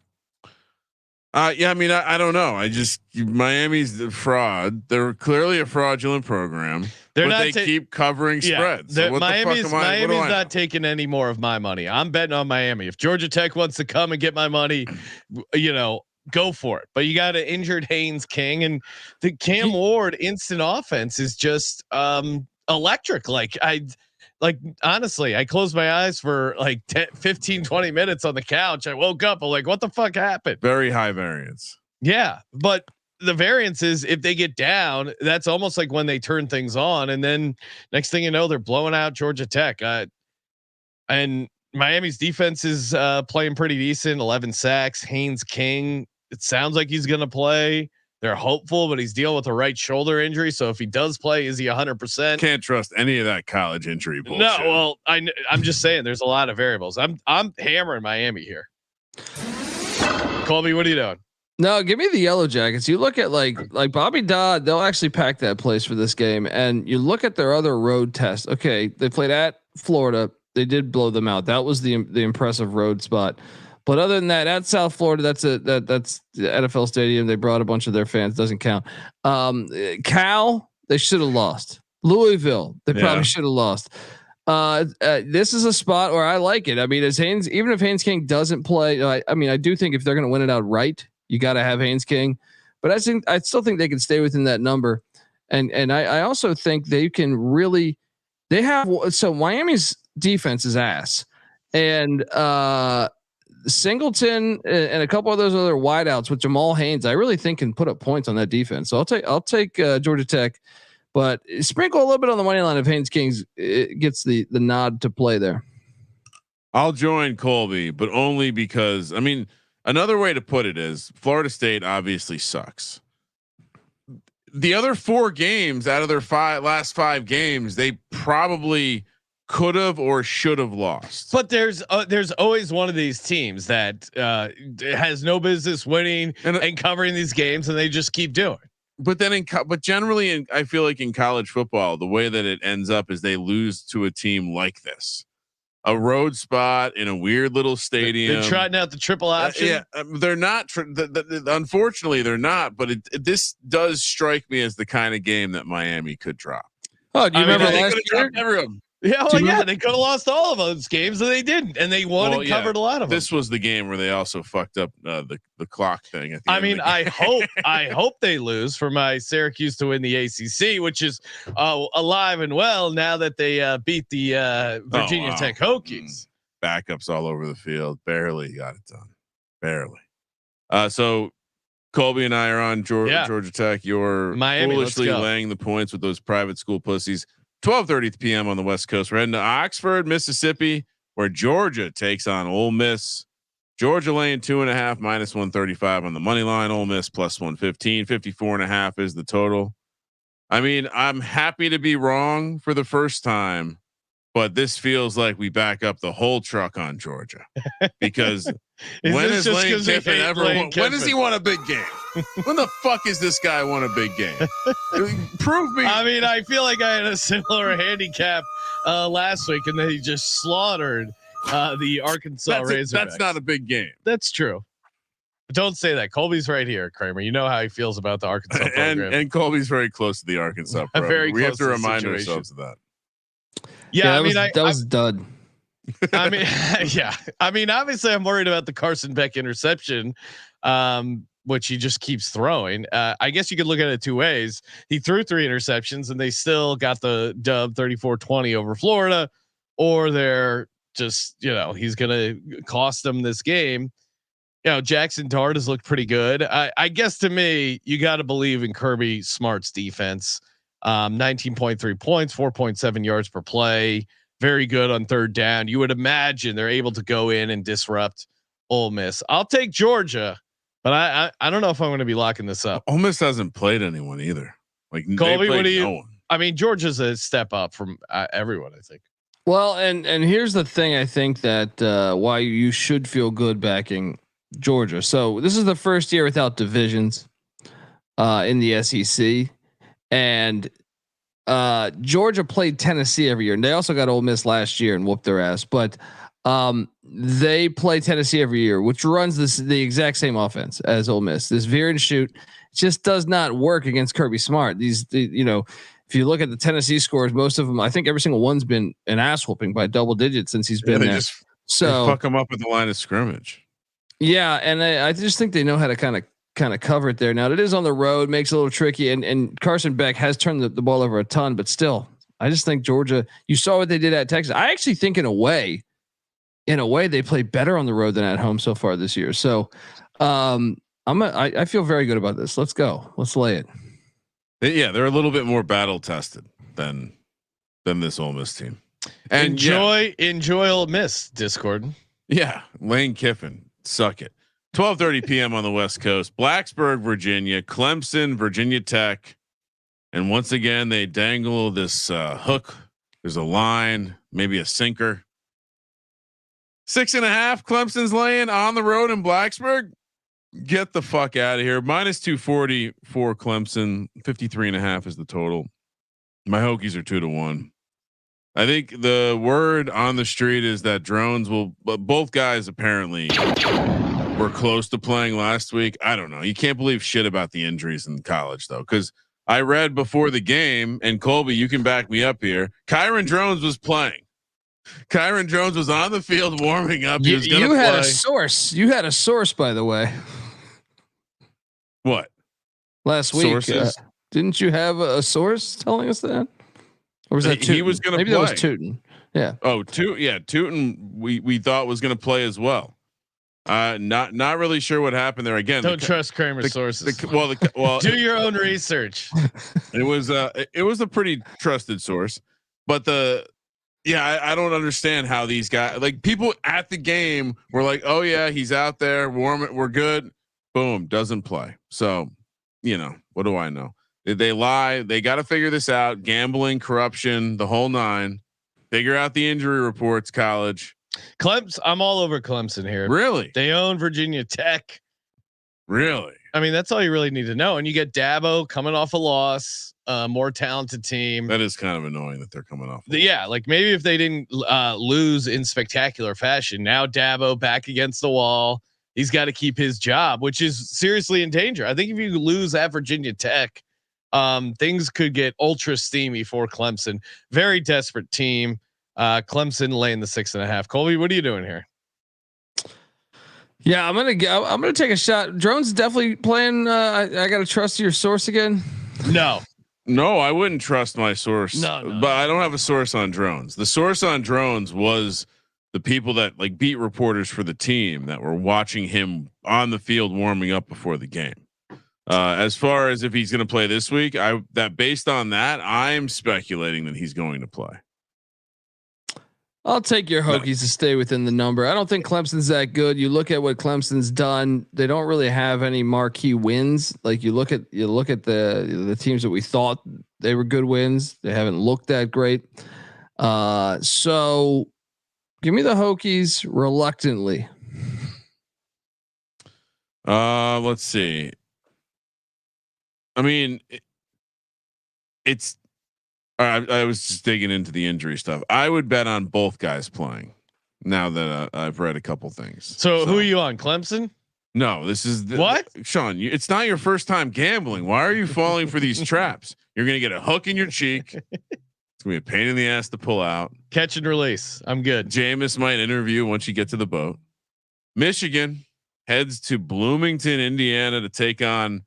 [SPEAKER 4] Yeah, I mean, I don't know. Miami's the fraud. They're clearly a fraudulent program. They keep covering spreads. So
[SPEAKER 1] Miami's not taking any more of my money. I'm betting on Miami. If Georgia Tech wants to come and get my money, go for it. But you got an injured Haynes King, and the Cam Ward instant offense is just electric. Honestly, I closed my eyes for 15, 20 minutes on the couch. I woke up. I'm like, what the fuck happened?
[SPEAKER 4] Very high variance. Yeah.
[SPEAKER 1] But the variance is if they get down, that's almost like when they turn things on. And then next thing you know, they're blowing out Georgia Tech. And Miami's defense is playing pretty decent. 11 sacks. Haynes King. It sounds like he's going to play. They're hopeful, but he's dealing with a right shoulder injury. So if he does play, is he 100%?
[SPEAKER 4] Can't trust any of that college injury bullshit.
[SPEAKER 1] No, well, I'm just saying there's a lot of variables. I'm hammering Miami here. Colby, what are you doing?
[SPEAKER 5] No, give me the Yellow Jackets. You look at like Bobby Dodd, they'll actually pack that place for this game. And you look at their other road tests. Okay, they played at Florida. They did blow them out. That was the impressive road spot. But other than that, at South Florida, that's the NFL stadium. They brought a bunch of their fans. Doesn't count. Cal, they should have lost. Louisville, they probably should have lost. This is a spot where I like it. I mean, even if Haynes King doesn't play, I do think if they're going to win it outright, you got to have Haynes King. But I still think they can stay within that number. And I also think they can really. So Miami's defense is ass, and Singleton and a couple of those other wideouts with Jamal Haynes, I really think can put up points on that defense. So I'll take Georgia Tech, but sprinkle a little bit on the money line if Haynes King gets the nod to play there.
[SPEAKER 4] I'll join Colby, but only because another way to put it is Florida State obviously sucks. The other 4 games out of their last 5 games, they probably could have or should have lost.
[SPEAKER 1] But there's always one of these teams that has no business winning and covering these games, and they just keep doing.
[SPEAKER 4] But then generally I feel like in college football, the way that it ends up is they lose to a team like this, a road spot in a weird little stadium.
[SPEAKER 1] They're trotting out the triple option.
[SPEAKER 4] They're not. Unfortunately, they're not. But this does strike me as the kind of game that Miami could drop.
[SPEAKER 5] Oh, do you remember last year?
[SPEAKER 4] Everyone.
[SPEAKER 1] Yeah, they could have lost all of those games and they didn't, and they won and covered a lot of them.
[SPEAKER 4] This was the game where they also fucked up the clock thing. At the
[SPEAKER 1] I hope they lose for my Syracuse to win the ACC, which is alive and well now that they beat the Virginia Tech Hokies.
[SPEAKER 4] Backups all over the field, barely got it done, barely. So Colby and I are on Georgia Tech. You're
[SPEAKER 1] Miami,
[SPEAKER 4] foolishly laying the points with those private school pussies. 12:30 p.m. on the West Coast. We're heading to Oxford, Mississippi, where Georgia takes on Ole Miss. Georgia laying 2.5 minus 135 on the money line. Ole Miss plus 115. 54.5 is the total. I mean, I'm happy to be wrong for the first time, but this feels like we back up the whole truck on Georgia because when is Lane Kiffin ever? When does he want a big game? When the fuck is this guy won a big game? Prove me.
[SPEAKER 1] I mean, I feel like I had a similar handicap last week, and then he just slaughtered the Arkansas Razorbacks.
[SPEAKER 4] That's not a big game.
[SPEAKER 1] That's true. But don't say that. Colby's right here, Kramer. You know how he feels about the Arkansas program.
[SPEAKER 4] and Colby's very close to the Arkansas program. We have to remind ourselves of that.
[SPEAKER 1] Yeah,
[SPEAKER 5] that was dud.
[SPEAKER 1] I mean, yeah. I mean, obviously, I'm worried about the Carson Beck interception. which he just keeps throwing. I guess you could look at it two ways. He threw 3 interceptions and they still got the dub 34-20 over Florida, or they're just, he's going to cost them this game. Jackson Dart has looked pretty good. I guess to me, you got to believe in Kirby Smart's defense. 19.3 points, 4.7 yards per play. Very good on third down. You would imagine they're able to go in and disrupt Ole Miss. I'll take Georgia, but I don't know if I'm going to be locking this up.
[SPEAKER 4] Ole Miss hasn't played anyone either. Like
[SPEAKER 1] Colby, what do you? No one. I mean, Georgia's a step up from everyone, I think.
[SPEAKER 5] Well, and here's the thing. I think that why you should feel good backing Georgia. So this is the first year without divisions in the SEC, and Georgia played Tennessee every year, and they also got Ole Miss last year and whooped their ass. But they play Tennessee every year, which runs the exact same offense as Ole Miss. This veer and shoot just does not work against Kirby Smart. If you look at the Tennessee scores, most of them, I think every single one's been an ass whooping by double digits since he's been there.
[SPEAKER 4] So fuck them up at the line of scrimmage.
[SPEAKER 5] Yeah, and I just think they know how to kind of cover it there. Now it is on the road, makes it a little tricky, and Carson Beck has turned the ball over a ton, but still, I just think Georgia. You saw what they did at Texas. I actually think in a way, they play better on the road than at home so far this year. So, I feel very good about this. Let's go. Let's lay it.
[SPEAKER 4] Yeah, they're a little bit more battle tested than this Ole Miss team. And
[SPEAKER 1] enjoy Ole Miss, Discord.
[SPEAKER 4] Yeah, Lane Kiffin, suck it. 12:30 p.m. on the West Coast. Blacksburg, Virginia, Clemson, Virginia Tech, and once again they dangle this hook. There's a line, maybe a sinker. 6.5. Clemson's laying on the road in Blacksburg. Get the fuck out of here. -240 for Clemson. 53.5 is the total. My Hokies are 2-1. I think the word on the street is that drones will. Both guys apparently were close to playing last week. I don't know. You can't believe shit about the injuries in college though, because I read before the game, and Colby, you can back me up here. Kyron Drones was playing. Kyron Drones was on the field warming up.
[SPEAKER 5] You had a source. You had a source, by the way.
[SPEAKER 4] What?
[SPEAKER 5] Last week, didn't you have a source telling us that? Or was that
[SPEAKER 4] he was going to play?
[SPEAKER 5] Maybe that was Tootin. Yeah.
[SPEAKER 4] Oh, Tootin. We thought was going to play as well. Not really sure what happened there. Again,
[SPEAKER 1] don't trust Kramer's sources.
[SPEAKER 4] Well,
[SPEAKER 1] do your own research.
[SPEAKER 4] It was a pretty trusted source, but I don't understand how these guys, like people at the game were like, oh yeah, he's out there warm. We're good. Boom. Doesn't play. So, what do I know? Did they lie? They got to figure this out. Gambling, corruption, the whole nine. Figure out the injury reports. College.
[SPEAKER 1] Clemson. I'm all over Clemson here.
[SPEAKER 4] Really?
[SPEAKER 1] They own Virginia Tech.
[SPEAKER 4] Really?
[SPEAKER 1] I mean, that's all you really need to know. And you get Dabo coming off a loss, more talented team.
[SPEAKER 4] That is kind of annoying that they're coming off.
[SPEAKER 1] Yeah. Like maybe if they didn't lose in spectacular fashion, now Dabo back against the wall. He's got to keep his job, which is seriously in danger. I think if you lose at Virginia Tech, things could get ultra steamy for Clemson. Very desperate team. Clemson laying the 6.5. Colby, what are you doing here?
[SPEAKER 5] Yeah, I'm gonna take a shot. Drone's definitely playing. I got to trust your source again.
[SPEAKER 1] No,
[SPEAKER 4] I wouldn't trust my source. No. But I don't have a source on Drones. The source on Drones was the people that like beat reporters for the team that were watching him on the field warming up before the game. As far as if he's going to play this week, based on that, I'm speculating that he's going to play.
[SPEAKER 5] I'll take your Hokies to stay within the number. I don't think Clemson's that good. You look at what Clemson's done; they don't really have any marquee wins. Like you look at the teams that we thought they were good wins. They haven't looked that great. So give me the Hokies reluctantly.
[SPEAKER 4] Let's see. I mean, it's. I was just digging into the injury stuff. I would bet on both guys playing. Now that I've read a couple things.
[SPEAKER 1] So who are you on? Clemson?
[SPEAKER 4] No, this is
[SPEAKER 1] what?
[SPEAKER 4] Sean. It's not your first time gambling. Why are you falling for these traps? You're gonna get a hook in your cheek. It's gonna be a pain in the ass to pull out.
[SPEAKER 1] Catch and release. I'm good.
[SPEAKER 4] Jameis might interview once you get to the boat. Michigan. heads to Bloomington, Indiana to take on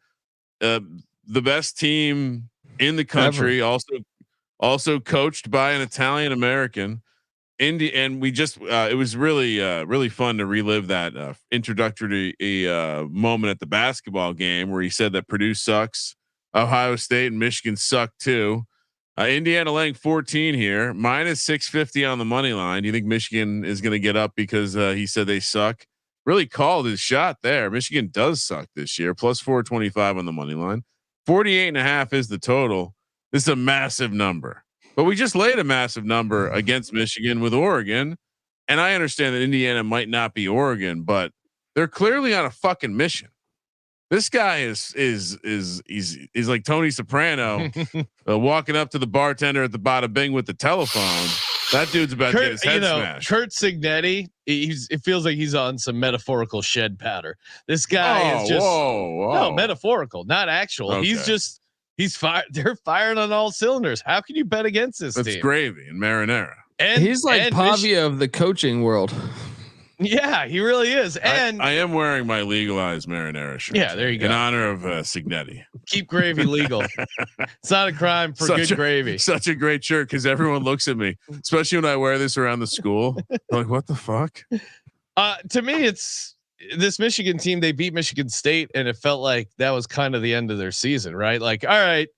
[SPEAKER 4] the best team in the country.
[SPEAKER 5] Ever.
[SPEAKER 4] Also coached by an Italian American. And we just it was really fun to relive that introductory moment at the basketball game where he said that Purdue sucks, Ohio State and Michigan suck too. Indiana laying 14 here, minus 650 on the money line. Do you think Michigan is going to get up because he said they suck? Really called his shot there. Michigan does suck this year. Plus 425 on the money line. 48.5 is the total. This is a massive number. But we just laid a massive number against Michigan with Oregon. And I understand that Indiana might not be Oregon, but they're clearly on a fucking mission. This guy is like Tony Soprano walking up to the bartender at the Bada Bing with the telephone. That dude's about to get his head smashed.
[SPEAKER 1] Kurt Signetti, it feels like he's on some metaphorical shed powder. This guy is just no metaphorical, not actual. Okay. He's fired. They're firing on all cylinders. How can you bet against this team?
[SPEAKER 4] That's gravy and marinara.
[SPEAKER 5] And he's like Pavia of the coaching world.
[SPEAKER 1] Yeah, he really is. And
[SPEAKER 4] I am wearing my legalized marinara shirt.
[SPEAKER 1] Yeah, there you go.
[SPEAKER 4] In honor of Signetti.
[SPEAKER 1] Keep gravy legal. It's not a crime for good gravy.
[SPEAKER 4] Such a great shirt because everyone looks at me, especially when I wear this around the school. They're like, what the fuck?
[SPEAKER 1] To me, it's this Michigan team. They beat Michigan State, and it felt like that was kind of the end of their season, right? Like, all right,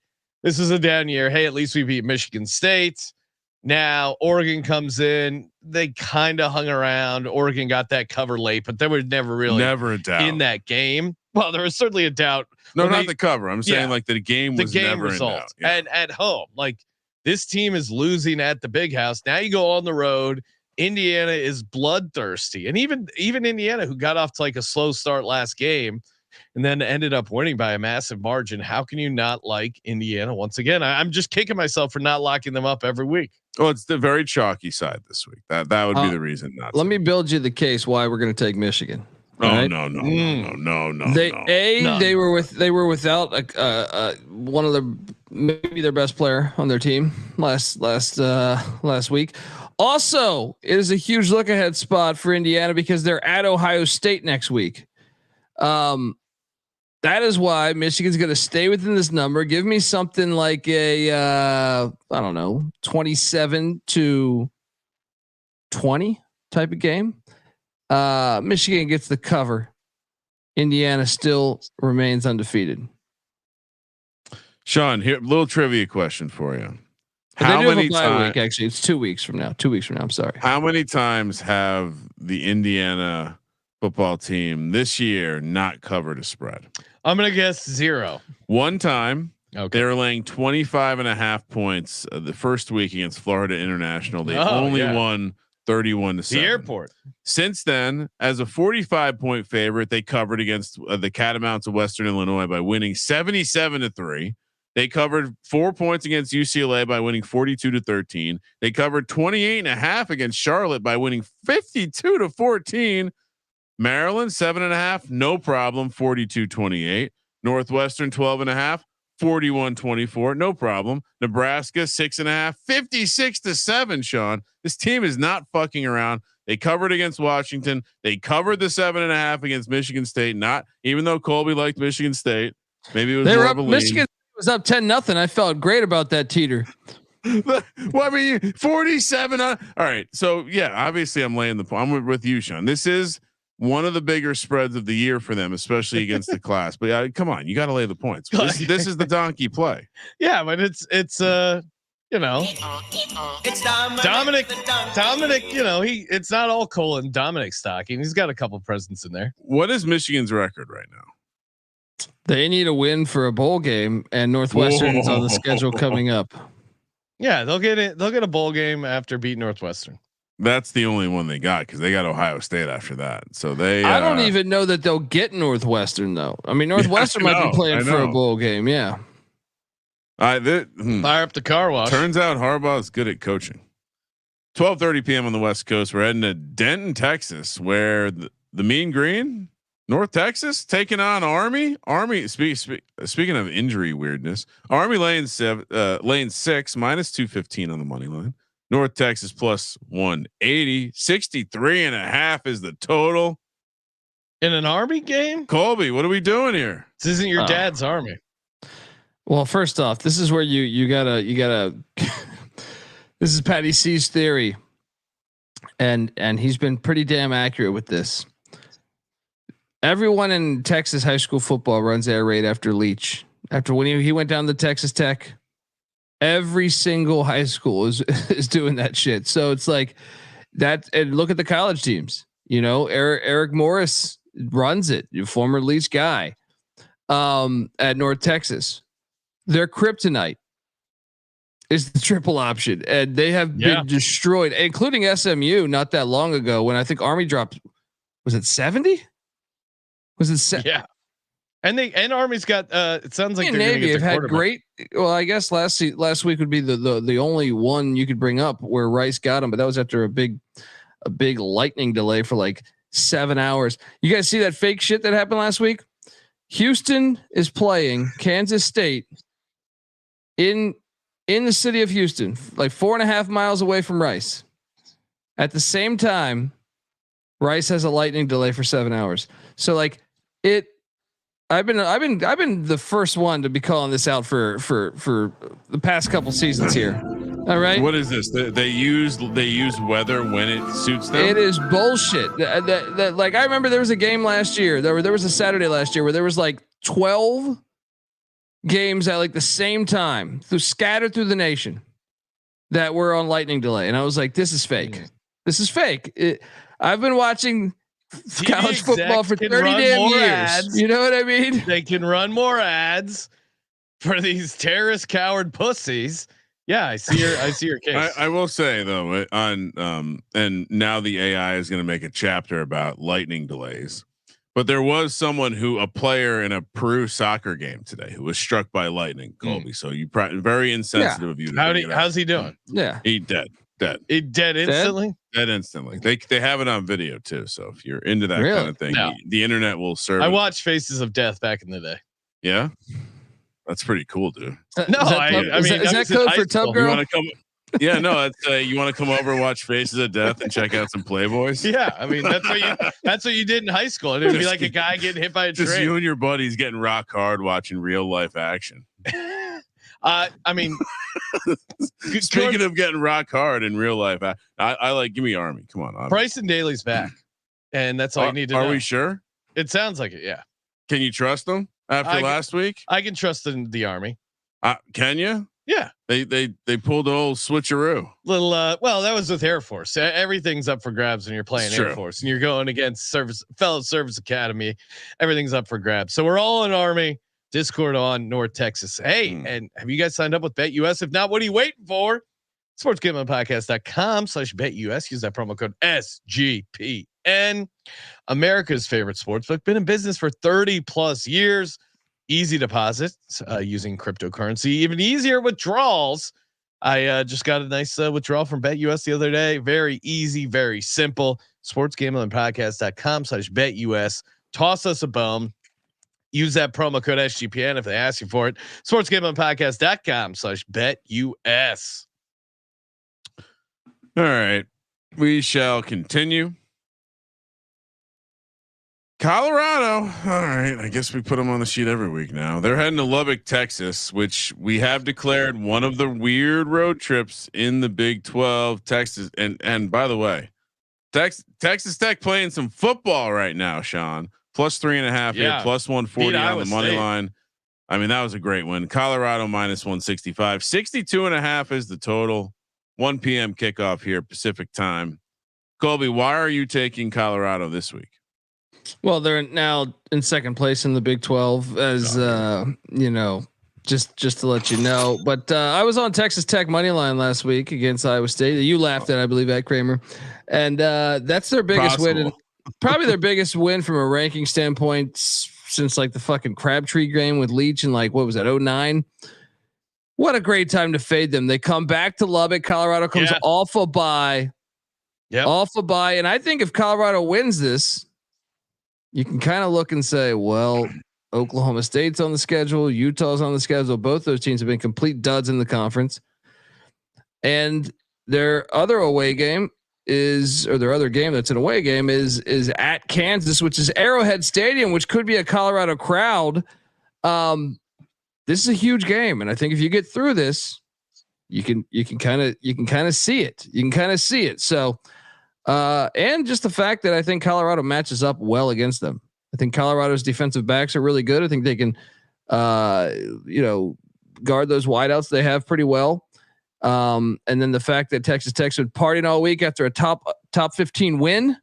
[SPEAKER 1] this is a down year. Hey, at least we beat Michigan State. Now Oregon comes in. They kind of hung around. Oregon got that cover late, but there was never a doubt in that game. Well, there was certainly a doubt.
[SPEAKER 4] No, not the cover. I'm saying like the game was never result. In doubt.
[SPEAKER 1] Yeah. And at home, like this team is losing at the big house. Now you go on the road. Indiana is bloodthirsty, and even Indiana, who got off to like a slow start last game, and then ended up winning by a massive margin. How can you not like Indiana once again? I'm just kicking myself for not locking them up every week.
[SPEAKER 4] Well, it's the very chalky side this week. That would be the reason not.
[SPEAKER 5] Let me build you the case why we're going to take Michigan.
[SPEAKER 4] Oh
[SPEAKER 5] right?
[SPEAKER 4] No.
[SPEAKER 5] They were without one of maybe their best player on their team last week. Also, it is a huge look ahead spot for Indiana because they're at Ohio State next week. That is why Michigan's going to stay within this number. Give me something like a, I don't know, 27-20 type of game. Michigan gets the cover. Indiana still remains undefeated.
[SPEAKER 4] Sean, here, little trivia question for you.
[SPEAKER 5] How many times? Actually, it's 2 weeks from now. 2 weeks from now. I'm sorry.
[SPEAKER 4] How many times have the Indiana football team this year not covered a spread?
[SPEAKER 1] I'm going to guess 0.
[SPEAKER 4] One time. Okay. They were laying 25.5 points the first week against Florida International. They only won 31-7.
[SPEAKER 1] The airport.
[SPEAKER 4] Since then, as a 45-point favorite, they covered against the Catamounts of Western Illinois by winning 77-3. They covered 4 points against UCLA by winning 42-13. They covered 28.5 against Charlotte by winning 52-14. Maryland 7.5, no problem, 42-28. Northwestern 12.5, 41-24, no problem. Nebraska 6.5, 56-7. Sean, this team is not fucking around. They covered against Washington. They covered the 7.5 against Michigan State. Not even though Colby liked Michigan State. Maybe it was more of a lead.
[SPEAKER 5] Michigan was up 10-0. I felt great about that teeter.
[SPEAKER 4] Well, I mean, 47. All right. So yeah, obviously I'm laying I'm with you, Sean. This is one of the bigger spreads of the year for them, especially against the class. But come on, you got to lay the points. This is the donkey play.
[SPEAKER 1] Yeah, but it's you know, it's Dominic. You know, it's not all Colin Dominic stocking. He's got a couple presents in there.
[SPEAKER 4] What is Michigan's record right now?
[SPEAKER 5] They need a win for a bowl game, and Northwestern's on the schedule coming up.
[SPEAKER 1] Yeah, they'll get it. They'll get a bowl game after beating Northwestern.
[SPEAKER 4] That's the only one they got because they got Ohio State after that. So they.
[SPEAKER 5] I don't even know that they'll get Northwestern though. I mean, Northwestern might be playing for a bowl game. Yeah.
[SPEAKER 1] Fire up the car wash.
[SPEAKER 4] Turns out Harbaugh is good at coaching. 12:30 p.m. on the West Coast. We're heading to Denton, Texas, where the Mean Green, North Texas, taking on Army. Army. Speaking of injury weirdness, Army lane 6 minus 215 on the money line. North Texas plus 180, 63.5 is the total.
[SPEAKER 1] In an Army game?
[SPEAKER 4] Colby, what are we doing here?
[SPEAKER 1] This isn't your dad's Army.
[SPEAKER 5] Well, first off, this is where you gotta this is Patty C's theory. And he's been pretty damn accurate with this. Everyone in Texas high school football runs air raid after Leach. After when he went down to Texas Tech, every single high school is doing that shit. So it's like that. And look at the college teams. You know, Eric Morris runs it. Former Leach guy at North Texas. Their kryptonite is the triple option, and they have been destroyed, including SMU not that long ago when I think Army dropped. Was it 70? Was it
[SPEAKER 1] yeah? And Army's got. It sounds like
[SPEAKER 5] Navy have had great. Well, I guess last week would be the only one you could bring up where Rice got him, but that was after a big lightning delay for like 7 hours. You guys see that fake shit that happened last week? Houston is playing Kansas State in the city of Houston, like 4.5 miles away from Rice. At the same time, Rice has a lightning delay for 7 hours. So like it, I've been the first one to be calling this out for the past couple seasons here. All right.
[SPEAKER 4] What is this? They use weather when it suits them.
[SPEAKER 5] It is bullshit. That like I remember there was a game last year. There was a Saturday last year where there was like 12 games at like the same time scattered through the nation that were on lightning delay, and I was like, "This is fake. This is fake." I've been watching college football for 30 damn years. Ads. You know what I mean?
[SPEAKER 1] They can run more ads for these terrorist coward pussies. Yeah, I see your case.
[SPEAKER 4] I will say though, on and now the AI is going to make a chapter about lightning delays. But there was a player in a Peru soccer game today who was struck by lightning, Colby. So you very insensitive of you.
[SPEAKER 1] How's he doing?
[SPEAKER 5] Yeah,
[SPEAKER 4] he dead.
[SPEAKER 1] He dead instantly.
[SPEAKER 4] Dead instantly. They have it on video too. So if you're into that kind of thing, the internet will serve.
[SPEAKER 1] I watched Faces of Death back in the day.
[SPEAKER 4] Yeah, that's pretty cool, dude.
[SPEAKER 5] Is that code for Tub Girl?
[SPEAKER 4] You want to come? Yeah, no, that's you want to come over and watch Faces of Death and check out some Playboys.
[SPEAKER 1] Yeah, I mean that's what you did in high school. It'd be like a guy getting hit by a train.
[SPEAKER 4] Just you and your buddies getting rock hard watching real life action.
[SPEAKER 1] I mean,
[SPEAKER 4] speaking of getting rock hard in real life, I like give me Army. Come on,
[SPEAKER 1] Bryson Daly's back, and that's all you need to know.
[SPEAKER 4] Are we sure?
[SPEAKER 1] It sounds like it. Yeah.
[SPEAKER 4] Can you trust them after last week?
[SPEAKER 1] I can trust in the Army.
[SPEAKER 4] Can you?
[SPEAKER 1] Yeah.
[SPEAKER 4] They pulled the old switcheroo.
[SPEAKER 1] Well, that was with Air Force. Everything's up for grabs when you're playing Air Force and you're going against fellow service academy. Everything's up for grabs. So we're all in Army. Discord on North Texas. Hey, and have you guys signed up with BetUS? If not, what are you waiting for? sportsgamblingpodcast.com/BetUS. Use that promo code SGPN. America's favorite sportsbook. Been in business for 30 plus years. Easy deposits using cryptocurrency. Even easier withdrawals. I just got a nice withdrawal from BetUS the other day. Very easy, very simple. sportsgamblingpodcast.com/BetUS. Toss us a bone. Use that promo code SGPN if they ask you for it. sportsgamblingpodcast.com/BetUS.
[SPEAKER 4] All right. We shall continue. Colorado. All right. I guess we put them on the sheet every week now. They're heading to Lubbock, Texas, which we have declared one of the weird road trips in the Big 12. Texas. And by the way, Texas Tech playing some football right now, Sean. +3.5 here, +140 on the money line. I mean, that was a great win. Colorado -165, 62.5 is the total. 1 p.m. kickoff here, Pacific time. Colby, why are you taking Colorado this week?
[SPEAKER 5] Well, they're now in second place in the Big 12, as just to let you know. But I was on Texas Tech money line last week against Iowa State. You laughed at, I believe, at Kramer, and that's their biggest win. Probably their biggest win from a ranking standpoint since like the fucking Crabtree game with Leach and like, what was that? 2009. What a great time to fade them. They come back to Lubbock. Colorado comes off a bye. Off a bye. And I think if Colorado wins this, you can kind of look and say, well, Oklahoma State's on the schedule. Utah's on the schedule. Both those teams have been complete duds in the conference. And their other away game or their other game that's an away game is at Kansas, which is Arrowhead Stadium, which could be a Colorado crowd. This is a huge game, and I think if you get through this, you can kind of see it. You can kind of see it. So, and just the fact that I think Colorado matches up well against them. I think Colorado's defensive backs are really good. I think they can, guard those wideouts they have pretty well. And then the fact that Texas Tech would partying all week after a top 15 win.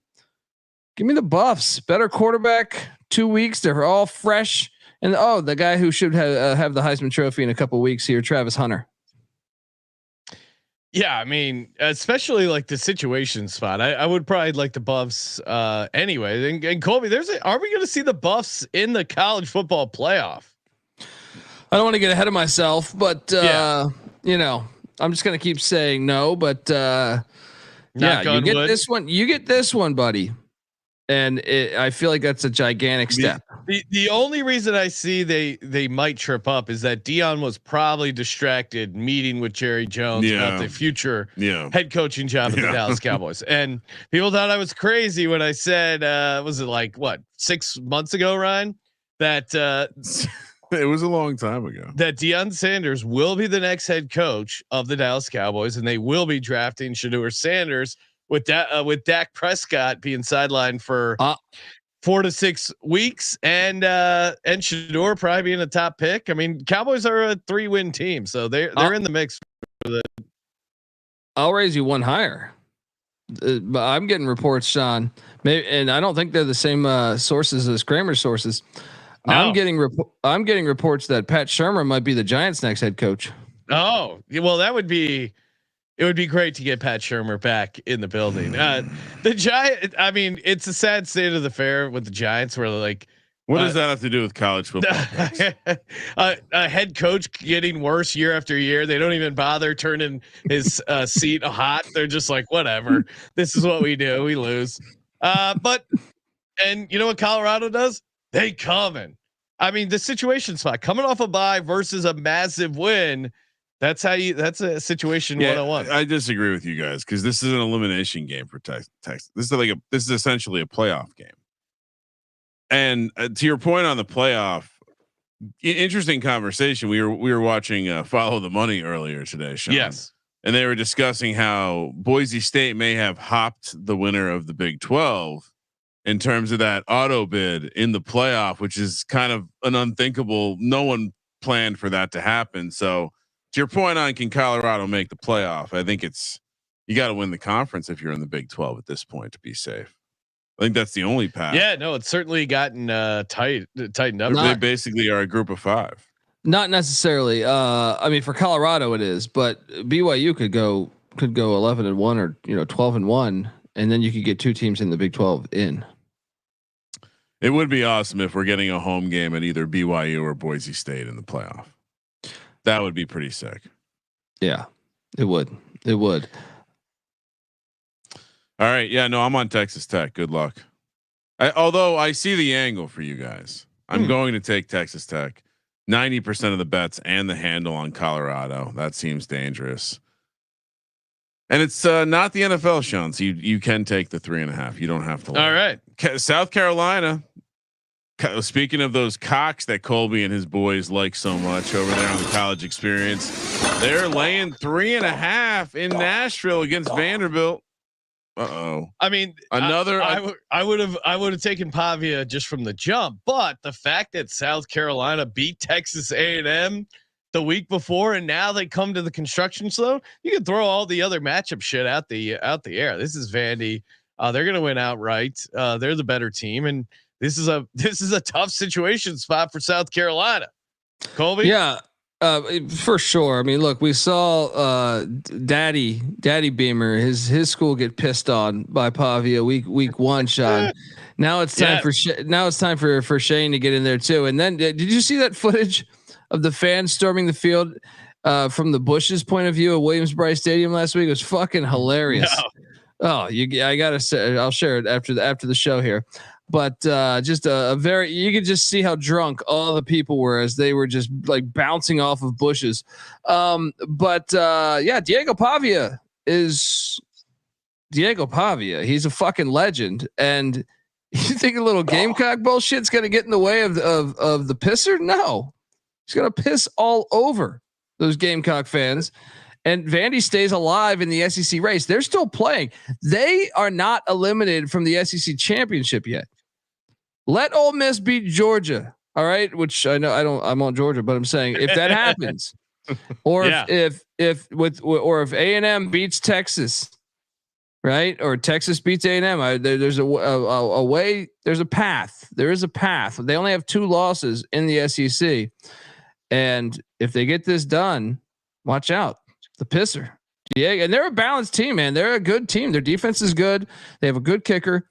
[SPEAKER 5] Give me the Buffs. Better quarterback. 2 weeks. They're all fresh. And the guy who should have the Heisman Trophy in a couple weeks here, Travis Hunter.
[SPEAKER 1] Yeah, I mean, especially like the situation spot. I would probably like the Buffs anyway. And Colby, are we going to see the Buffs in the college football playoff?
[SPEAKER 5] I don't want to get ahead of myself, but I'm just going to keep saying no. But you get this one, buddy. And I feel like that's a gigantic step.
[SPEAKER 1] The only reason I see they might trip up is that Dion was probably distracted meeting with Jerry Jones about the future head coaching job at the Dallas Cowboys. And people thought I was crazy when I said, was it like 6 months ago, Ryan, that
[SPEAKER 4] it was a long time ago,
[SPEAKER 1] that Deion Sanders will be the next head coach of the Dallas Cowboys, and they will be drafting Shedeur Sanders with Dak Prescott being sidelined for 4 to 6 weeks, and Shedeur probably being a top pick. I mean, Cowboys are a 3-win team, so they're in the mix.
[SPEAKER 5] I'll raise you one higher. But I'm getting reports, Sean, and I don't think they're the same sources as Kramer's sources. No. I'm getting reports that Pat Shurmur might be the Giants' next head coach.
[SPEAKER 1] Oh, well, it would be great to get Pat Shurmur back in the building. The Giant, I mean, it's a sad state of the fair with the Giants where
[SPEAKER 4] what does that have to do with college football?
[SPEAKER 1] A head coach getting worse year after year. They don't even bother turning his seat hot. They're just like, whatever, this is what we do. We lose. And you know what Colorado does? They come in. I mean, the situation spot coming off a bye versus a massive win. That's a situation 101.
[SPEAKER 4] I disagree with you guys because this is an elimination game for Texas. This is essentially a playoff game. And to your point on the playoff, interesting conversation. We were watching Follow the Money earlier today, Sean.
[SPEAKER 1] Yes,
[SPEAKER 4] and they were discussing how Boise State may have hopped the winner of the Big 12 in terms of that auto bid in the playoff, which is kind of an unthinkable. No one planned for that to happen. So to your point on, can Colorado make the playoff? I think you got to win the conference if you're in the Big 12 at this point to be safe. I think that's the only path.
[SPEAKER 1] Yeah, no, it's certainly gotten tightened up.
[SPEAKER 4] They basically are a group of 5.
[SPEAKER 5] Not necessarily. I mean, for Colorado it is, but BYU could go 11-1 or 12-1, and then you could get 2 teams in the Big 12 in.
[SPEAKER 4] It would be awesome if we're getting a home game at either BYU or Boise State in the playoff. That would be pretty sick.
[SPEAKER 5] Yeah, it would. It would.
[SPEAKER 4] All right. Yeah, no, I'm on Texas Tech. Good luck. Although I see the angle for you guys, I'm going to take Texas Tech. 90% of the bets and the handle on Colorado. That seems dangerous. And it's not the NFL, Sean. So you can take the 3.5. You don't have to.
[SPEAKER 1] All right.
[SPEAKER 4] South Carolina. Speaking of those cocks that Colby and his boys like so much over there on the College Experience, they're laying 3.5 in Nashville against Vanderbilt.
[SPEAKER 1] I mean,
[SPEAKER 4] another.
[SPEAKER 1] I would have taken Pavia just from the jump, but the fact that South Carolina beat Texas A&M the week before, and now they come to the construction zone, you can throw all the other matchup shit out the air. This is Vandy. They're going to win outright. They're the better team, and this is a tough situation spot for South Carolina. Colby,
[SPEAKER 5] yeah. For sure. I mean, look, we saw Daddy Beamer, his school get pissed on by Pavia week 1, Sean. Now it's time for Shane to get in there too. And then did you see that footage of the fans storming the field from the Bush's point of view at Williams-Brice Stadium last week? It was fucking hilarious. No. I gotta say, I'll share it after the show here. But just you could just see how drunk all the people were as they were just like bouncing off of bushes. Diego Pavia is Diego Pavia. He's a fucking legend. And you think a little Gamecock bullshit's going to get in the way of the pisser? No, he's going to piss all over those Gamecock fans. And Vandy stays alive in the SEC race. They're still playing. They are not eliminated from the SEC championship yet. Let Ole Miss beat Georgia. All right. Which I know I'm on Georgia, but I'm saying if that happens, or if A&M beats Texas, right? Or Texas beats A&M, there's a way, there's a path. There is a path. They only have 2 losses in the SEC. And if they get this done, watch out. The pisser. Yeah, and they're a balanced team, man. They're a good team. Their defense is good. They have a good kicker.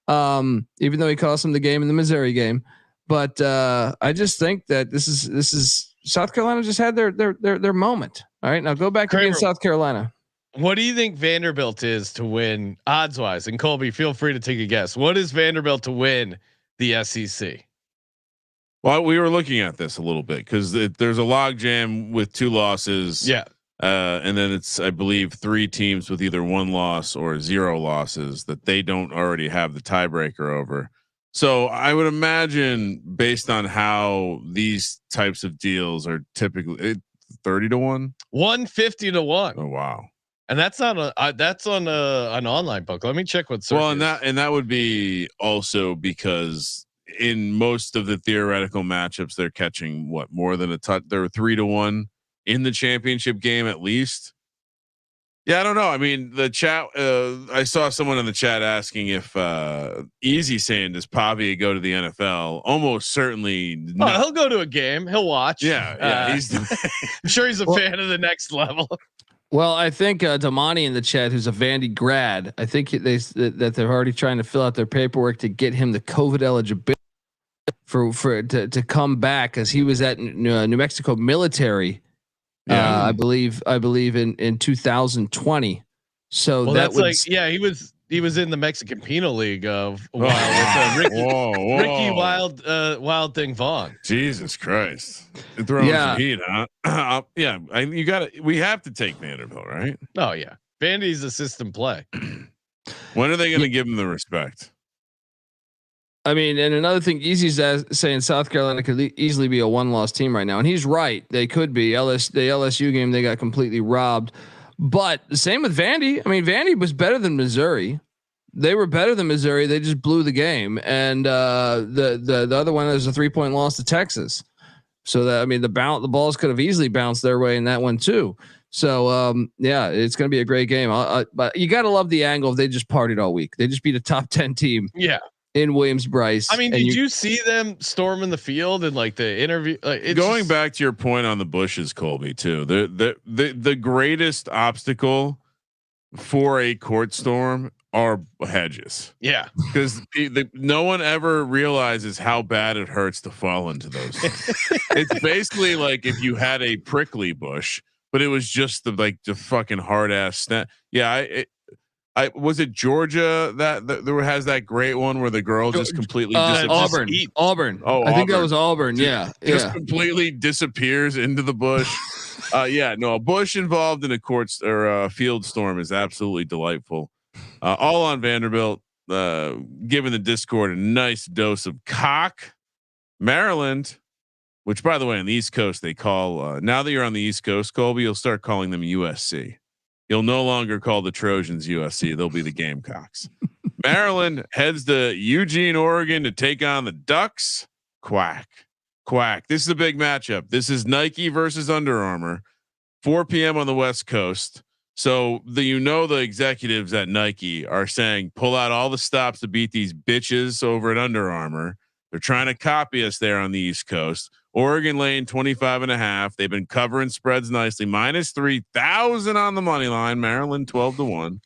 [SPEAKER 5] Even though he cost them the game in the Missouri game. But I just think that this is South Carolina just had their moment. All right. Now go back to being South Carolina.
[SPEAKER 1] What do you think Vanderbilt is to win odds wise? And Colby, feel free to take a guess. What is Vanderbilt to win the SEC?
[SPEAKER 4] Well, we were looking at this a little bit because there's a log jam with 2 losses.
[SPEAKER 1] Yeah.
[SPEAKER 4] And then it's, I believe, 3 teams with either 1 loss or 0 losses that they don't already have the tiebreaker over. So I would imagine, based on how these types of deals are typically 30-1,
[SPEAKER 1] 150-1.
[SPEAKER 4] Oh wow!
[SPEAKER 1] And that's not that's on an online book. Let me check what.
[SPEAKER 4] Well, and that would be also because in most of the theoretical matchups, they're catching what more than a touch. They're 3-1 in the championship game at least. Yeah, I don't know. I mean, the chat. I saw someone in the chat asking if Easy saying does Pavia go to the NFL? Almost certainly.
[SPEAKER 1] Oh, he'll go to a game. He'll watch.
[SPEAKER 4] Yeah.
[SPEAKER 1] I'm sure he's a fan of the next level.
[SPEAKER 5] Well, I think Damani in the chat, who's a Vandy grad, I think that they're already trying to fill out their paperwork to get him the COVID eligibility to come back because he was at New Mexico military. Yeah. I believe in 2020. So that was
[SPEAKER 1] he was in the Mexican Penal League of with Ricky Wild Thing Vaughn.
[SPEAKER 4] Jesus Christ, throwing some heat, huh? We have to take Vanderbilt, right?
[SPEAKER 1] Oh yeah, Vandy's a system play.
[SPEAKER 4] When are they going to give him the respect?
[SPEAKER 5] I mean, and another thing, Easy's saying South Carolina could easily be a 1-loss team right now, and he's right. They could be. The LSU game, they got completely robbed. But the same with Vandy. I mean, Vandy was better than Missouri. They were better than Missouri. They just blew the game, and the other one is a 3-point loss to Texas. So that, I mean, the balls could have easily bounced their way in that one too. So it's going to be a great game. But you got to love the angle. They just partied all week. They just beat a top 10 team.
[SPEAKER 1] Yeah.
[SPEAKER 5] In Williams-Brice.
[SPEAKER 1] I mean, did you see them storming the field and like the interview?
[SPEAKER 4] Going back to your point on the bushes, Colby, too. The greatest obstacle for a court storm are hedges.
[SPEAKER 1] Yeah,
[SPEAKER 4] because no one ever realizes how bad it hurts to fall into those. It's basically like if you had a prickly bush, but it was just the fucking hard ass snap. Yeah, I was it Georgia that there has that great one where the girl just completely
[SPEAKER 5] Auburn. Oh, I think that was Auburn.
[SPEAKER 4] Just completely disappears into the bush. A bush involved in a court or a field storm is absolutely delightful. All on Vanderbilt, giving the Discord a nice dose of cock. Maryland, which by the way on the East Coast they call now that you're on the East Coast, Colby, you'll start calling them USC. You'll no longer call the Trojans USC. They'll be the Gamecocks. Maryland heads to Eugene, Oregon to take on the Ducks. Quack. This is a big matchup. This is Nike versus Under Armour, 4 p.m. on the West Coast. So the executives at Nike are saying, pull out all the stops to beat these bitches over at Under Armour. They're trying to copy us there on the East Coast. Oregon laying 25.5. They've been covering spreads nicely. Minus 3,000 on the money line. Maryland 12-1.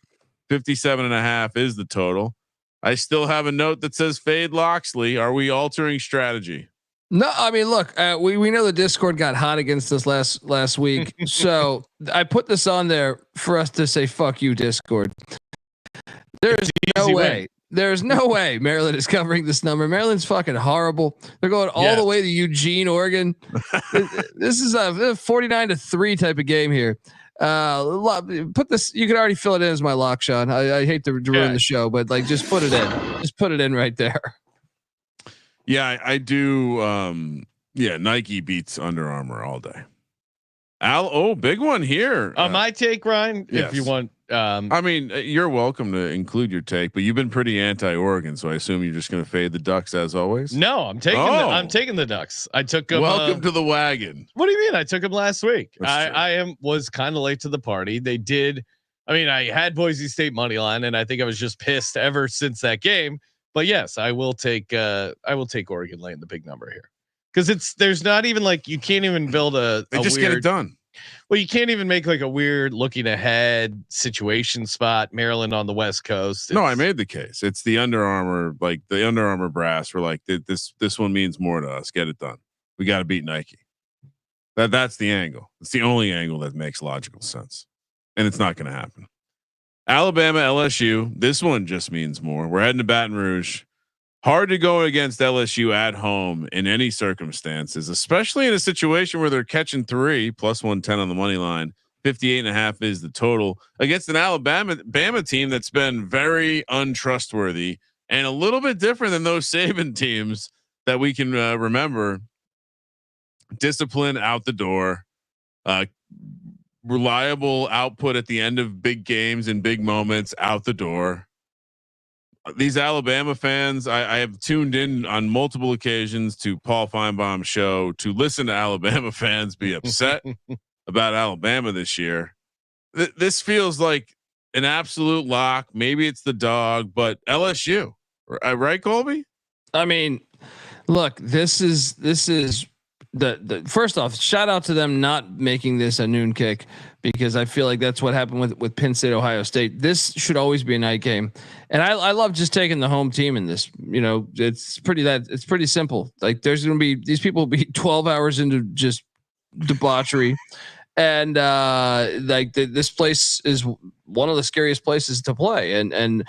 [SPEAKER 4] 57.5 is the total. I still have a note that says fade Loxley. Are we altering strategy?
[SPEAKER 5] No, I mean, look, we know the Discord got hot against us last week. So I put this on there for us to say, fuck you, Discord. There's no way. There's no way Maryland is covering this number. Maryland's fucking horrible. They're going all the way to Eugene, Oregon. This is a 49-3 type of game here. Put this. You can already fill it in as my lock, Sean. I hate to ruin the show, but like just put it in. Just put it in right there.
[SPEAKER 4] Yeah, I do. Yeah, Nike beats Under Armour all day. Big one here.
[SPEAKER 1] My take, Ryan.
[SPEAKER 4] Yes.
[SPEAKER 1] If you want,
[SPEAKER 4] I mean, you're welcome to include your take, but you've been pretty anti-Oregon, so I assume you're just going to fade the Ducks as always.
[SPEAKER 1] No, I'm taking the Ducks. I took them.
[SPEAKER 4] Welcome to the wagon.
[SPEAKER 1] What do you mean? I took them last week. I was kind of late to the party. They did. I mean, I had Boise State money line, and I think I was just pissed ever since that game. But yes, I will take Oregon laying the big number here. Because there's not even like you can't even build
[SPEAKER 4] They just get it done.
[SPEAKER 1] Well, you can't even make like a weird looking ahead situation spot. Maryland on the West Coast.
[SPEAKER 4] No, I made the case. It's the Under Armour, like the Under Armour brass. We're like this one means more to us. Get it done. We got to beat Nike. That's the angle. It's the only angle that makes logical sense, and it's not going to happen. Alabama, LSU. This one just means more. We're heading to Baton Rouge. Hard to go against LSU at home in any circumstances, especially in a situation where they're catching 3 plus 110 on the money line. 58.5 is the total against an Bama team that's been very untrustworthy and a little bit different than those Saban teams that we can remember. Discipline out the door, reliable output at the end of big games and big moments out the door. These Alabama fans, I have tuned in on multiple occasions to Paul Feinbaum's show to listen to Alabama fans be upset about Alabama this year. This feels like an absolute lock. Maybe it's the dog, but LSU, right, Colby?
[SPEAKER 5] I mean, look, this is the first off, shout out to them not making this a noon kick, because I feel like that's what happened with Penn State, Ohio State. This should always be a night game. And I love just taking the home team in this. You know, it's pretty simple. Like there's going to be, these people will be 12 hours into just debauchery. And this place is one of the scariest places to play. And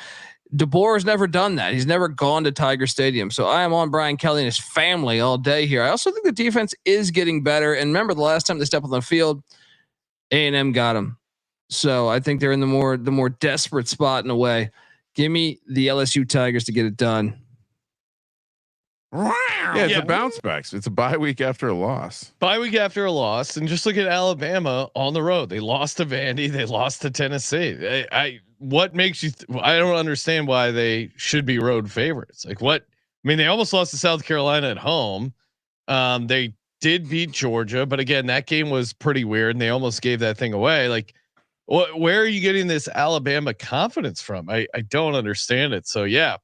[SPEAKER 5] DeBoer has never done that. He's never gone to Tiger Stadium. So I am on Brian Kelly and his family all day here. I also think the defense is getting better. And remember the last time they stepped on the field, A&M got them. So I think they're in the more desperate spot in a way. Give me the LSU Tigers to get it done.
[SPEAKER 4] Yeah, it's a bounce back. It's a bye week after a loss.
[SPEAKER 1] And just look at Alabama on the road. They lost to Vandy. They lost to Tennessee. What makes you? I don't understand why they should be road favorites. Like what? I mean, they almost lost to South Carolina at home. They did beat Georgia, but again, that game was pretty weird, and they almost gave that thing away. Like, where are you getting this Alabama confidence from? I don't understand it. So yeah.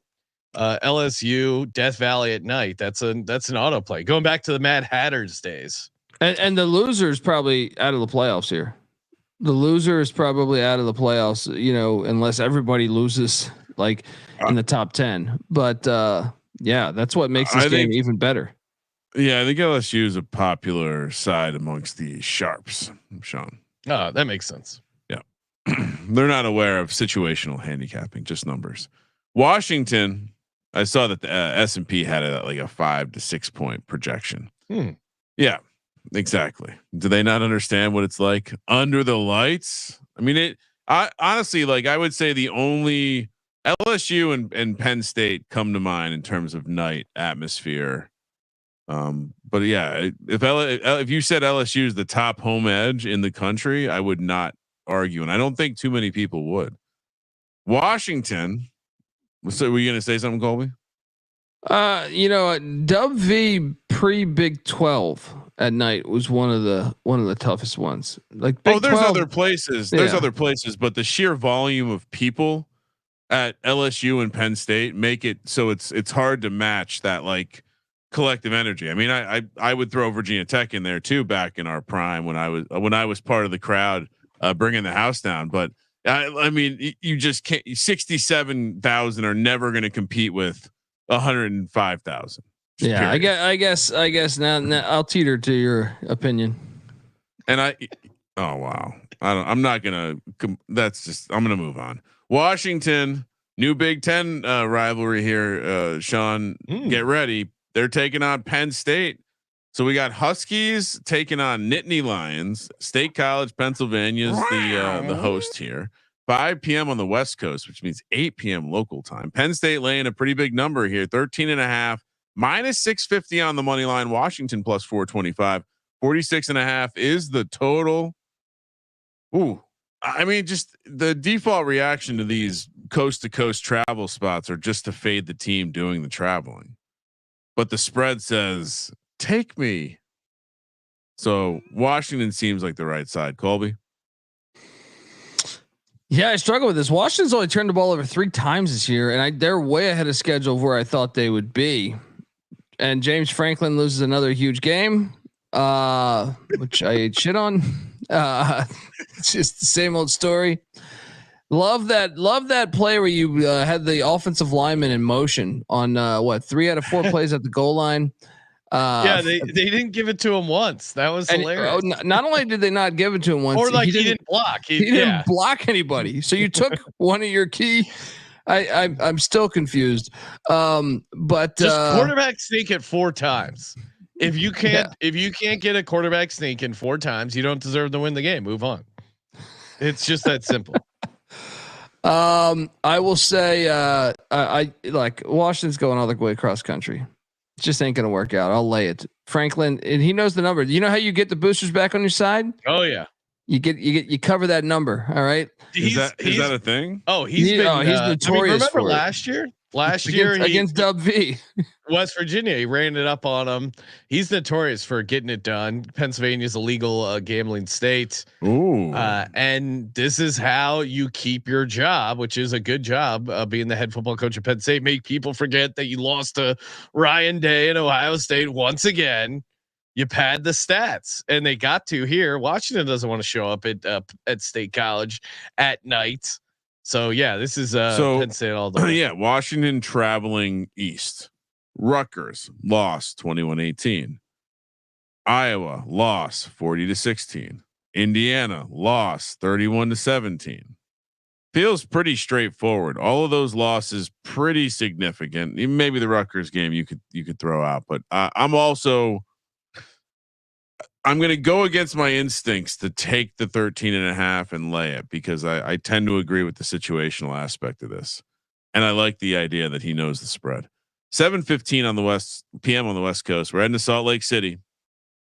[SPEAKER 1] LSU Death Valley at night. That's an autoplay. Going back to the Mad Hatters days.
[SPEAKER 5] And the loser's probably out of the playoffs here. The loser is probably out of the playoffs, you know, unless everybody loses like in the top 10. But yeah, that's what makes this game even better.
[SPEAKER 4] Yeah, I think LSU is a popular side amongst the sharps, Sean.
[SPEAKER 1] Oh, that makes sense.
[SPEAKER 4] Yeah. They're not aware of situational handicapping, just numbers. Washington, I saw that the S&P had like a 5 to 6 point projection. Yeah, exactly. Do they not understand what it's like under the lights? I mean, I honestly, like I would say the only LSU and Penn State come to mind in terms of night atmosphere. But yeah, if you said LSU is the top home edge in the country, I would not argue. And I don't think too many people would. Washington. So were you going to say something, Colby?
[SPEAKER 5] You know, Dub V pre Big 12 at night was one of the toughest ones. Like Big
[SPEAKER 4] there's
[SPEAKER 5] 12,
[SPEAKER 4] other places. There's other places, but the sheer volume of people at LSU and Penn State make it so it's hard to match that like collective energy. I mean, I would throw Virginia Tech in there too back in our prime when I was part of the crowd bringing the house down, but. I mean, you just can't. 67,000 are never going to compete with 105,000.
[SPEAKER 5] Yeah, I guess now I'll teeter to your opinion.
[SPEAKER 4] And oh wow, I'm not gonna. That's just. I'm gonna move on. Washington, new Big Ten rivalry here. Sean, get ready. They're taking on Penn State. So we got Huskies taking on Nittany Lions. State College, Pennsylvania is the host here. 5 p.m. on the West Coast, which means 8 p.m. local time. Penn State laying a pretty big number here, 13.5, minus 650 on the money line. Washington plus 425, 46.5 is the total. Ooh, I mean, just the default reaction to these coast to coast travel spots are just to fade the team doing the traveling, but the spread says take me. So Washington seems like the right side. Colby.
[SPEAKER 5] Yeah, I struggle with this. Washington's only turned the ball over 3 times this year, and they're way ahead of schedule of where I thought they would be. And James Franklin loses another huge game, which I ate shit on. It's just the same old story. Love that play where you had the offensive lineman in motion on 3 out of 4 plays at the goal line.
[SPEAKER 1] Yeah, they didn't give it to him once. That was hilarious.
[SPEAKER 5] Not only did they not give it to him once,
[SPEAKER 1] or like he didn't block.
[SPEAKER 5] He didn't block anybody. So you took one of your key. I'm still confused. But
[SPEAKER 1] just quarterback sneak it 4 times. If you can't get a quarterback sneak in 4 times, you don't deserve to win the game. Move on. It's just that simple.
[SPEAKER 5] I will say I like Washington's going all the way across country. It just ain't gonna work out. I'll lay it. Franklin, and he knows the number. You know how you get the boosters back on your side?
[SPEAKER 1] Oh yeah.
[SPEAKER 5] You cover that number. All right.
[SPEAKER 4] Is that a thing?
[SPEAKER 1] Oh, he's notorious. Remember
[SPEAKER 5] for
[SPEAKER 1] last year? Last year
[SPEAKER 5] against Dub V,
[SPEAKER 1] West Virginia, he ran it up on him. He's notorious for getting it done. Pennsylvania's a legal gambling state.
[SPEAKER 4] Ooh.
[SPEAKER 1] And this is how you keep your job, which is a good job, being the head football coach at Penn State. Make people forget that you lost to Ryan Day in Ohio State once again. You pad the stats, and they got to here. Washington doesn't want to show up at State College at night. So yeah, this is Penn State all the way.
[SPEAKER 4] Yeah, Washington traveling east. Rutgers lost 21-18. Iowa lost 40-16. Indiana lost 31-17. Feels pretty straightforward. All of those losses pretty significant. Maybe the Rutgers game you could throw out, but I'm going to go against my instincts to take the 13.5 and lay it because I tend to agree with the situational aspect of this. And I like the idea that he knows the spread. 7:15 on the PM on the West Coast. We're heading to Salt Lake City.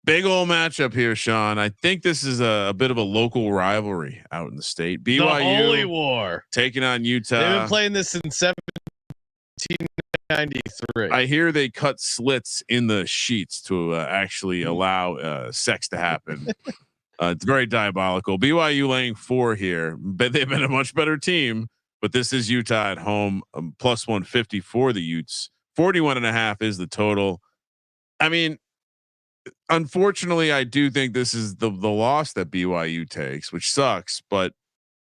[SPEAKER 4] Big old matchup here, Sean. I think this is a bit of a local rivalry out in the state. BYU,
[SPEAKER 1] the Holy War,
[SPEAKER 4] taking on Utah.
[SPEAKER 1] They've been playing this since 1793.
[SPEAKER 4] I hear they cut slits in the sheets to actually allow sex to happen. It's very diabolical. BYU laying 4 here, but they've been a much better team. But this is Utah at home, plus 150 for the Utes. 41.5 is the total. I mean, unfortunately, I do think this is the loss that BYU takes, which sucks. But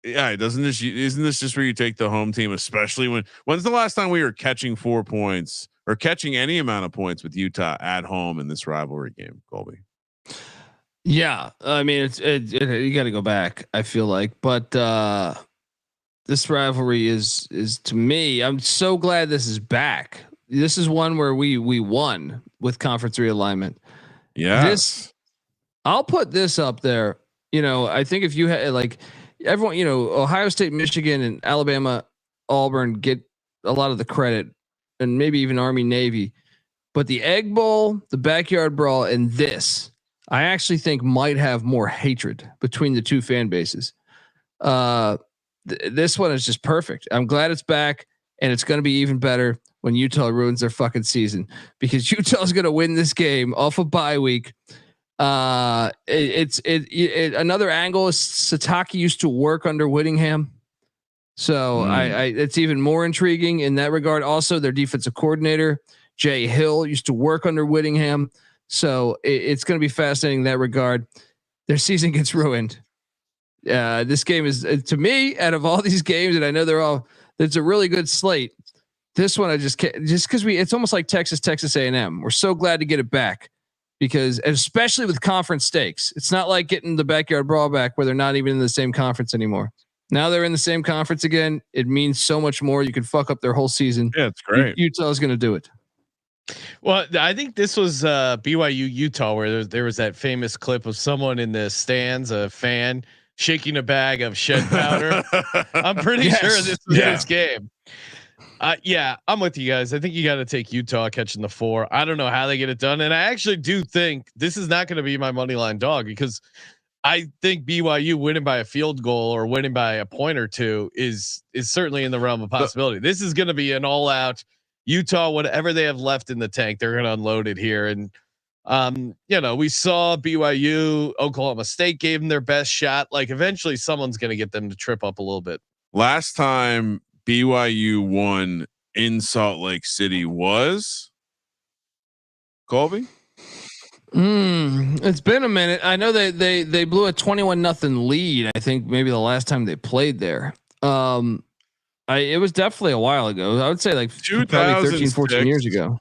[SPEAKER 4] yeah, isn't this just where you take the home team, especially when's the last time we were catching 4 points or catching any amount of points with Utah at home in this rivalry game, Colby?
[SPEAKER 5] Yeah, I mean you got to go back. I feel like, but this rivalry is to me. I'm so glad this is back. This is one where we won with conference realignment.
[SPEAKER 4] Yeah,
[SPEAKER 5] I'll put this up there. I think if you had like everyone, Ohio State, Michigan, and Alabama, Auburn get a lot of the credit, and maybe even Army, Navy, but the Egg Bowl, the Backyard Brawl, and this, I actually think might have more hatred between the two fan bases. This one is just perfect. I'm glad it's back, and it's going to be even better when Utah ruins their fucking season because Utah's going to win this game off a bye week. It's another angle is Sataki used to work under Whittingham. So it's even more intriguing in that regard. Also, their defensive coordinator, Jay Hill, used to work under Whittingham. So it's going to be fascinating in that regard. Their season gets ruined. This game is, to me, out of all these games, and I know there's a really good slate. This one, I just because it's almost like Texas A&M. We're so glad to get it back because, especially with conference stakes, it's not like getting the Backyard Brawl back where they're not even in the same conference anymore. Now they're in the same conference again. It means so much more. You can fuck up their whole season.
[SPEAKER 4] Yeah, it's great.
[SPEAKER 5] Utah's going to do it.
[SPEAKER 1] Well, I think this was BYU Utah, where there was that famous clip of someone in the stands, a fan shaking a bag of shed powder. I'm pretty sure this was this game. Yeah, I'm with you guys. I think you got to take Utah catching the 4. I don't know how they get it done, and I actually do think this is not going to be my money line dog, because I think BYU winning by a field goal or winning by a point or two is certainly in the realm of possibility. This is going to be an all out Utah, whatever they have left in the tank, they're going to unload it here. And we saw BYU, Oklahoma State gave them their best shot. Like eventually someone's going to get them to trip up a little bit.
[SPEAKER 4] Last time BYU won in Salt Lake City was Colby.
[SPEAKER 5] It's been a minute. I know they blew a 21-0 lead. I think maybe the last time they played there. It was definitely a while ago. I would say like probably 13, 14 years ago.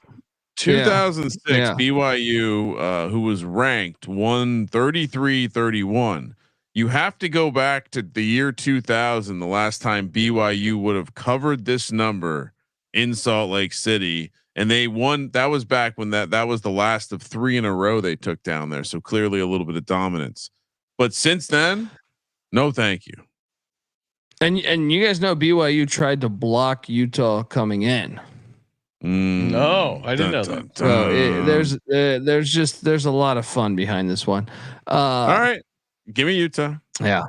[SPEAKER 4] 2006 BYU, who was ranked 133-31. You have to go back to the year 2000, the last time BYU would have covered this number in Salt Lake City. And they won. That was back when that was the last of 3 in a row they took down there. So clearly a little bit of dominance. But since then, no, thank you.
[SPEAKER 5] And you guys know BYU tried to block Utah coming in.
[SPEAKER 1] No, I didn't know that.
[SPEAKER 5] So there's a lot of fun behind this one.
[SPEAKER 4] All right, give me Utah.
[SPEAKER 5] Yeah.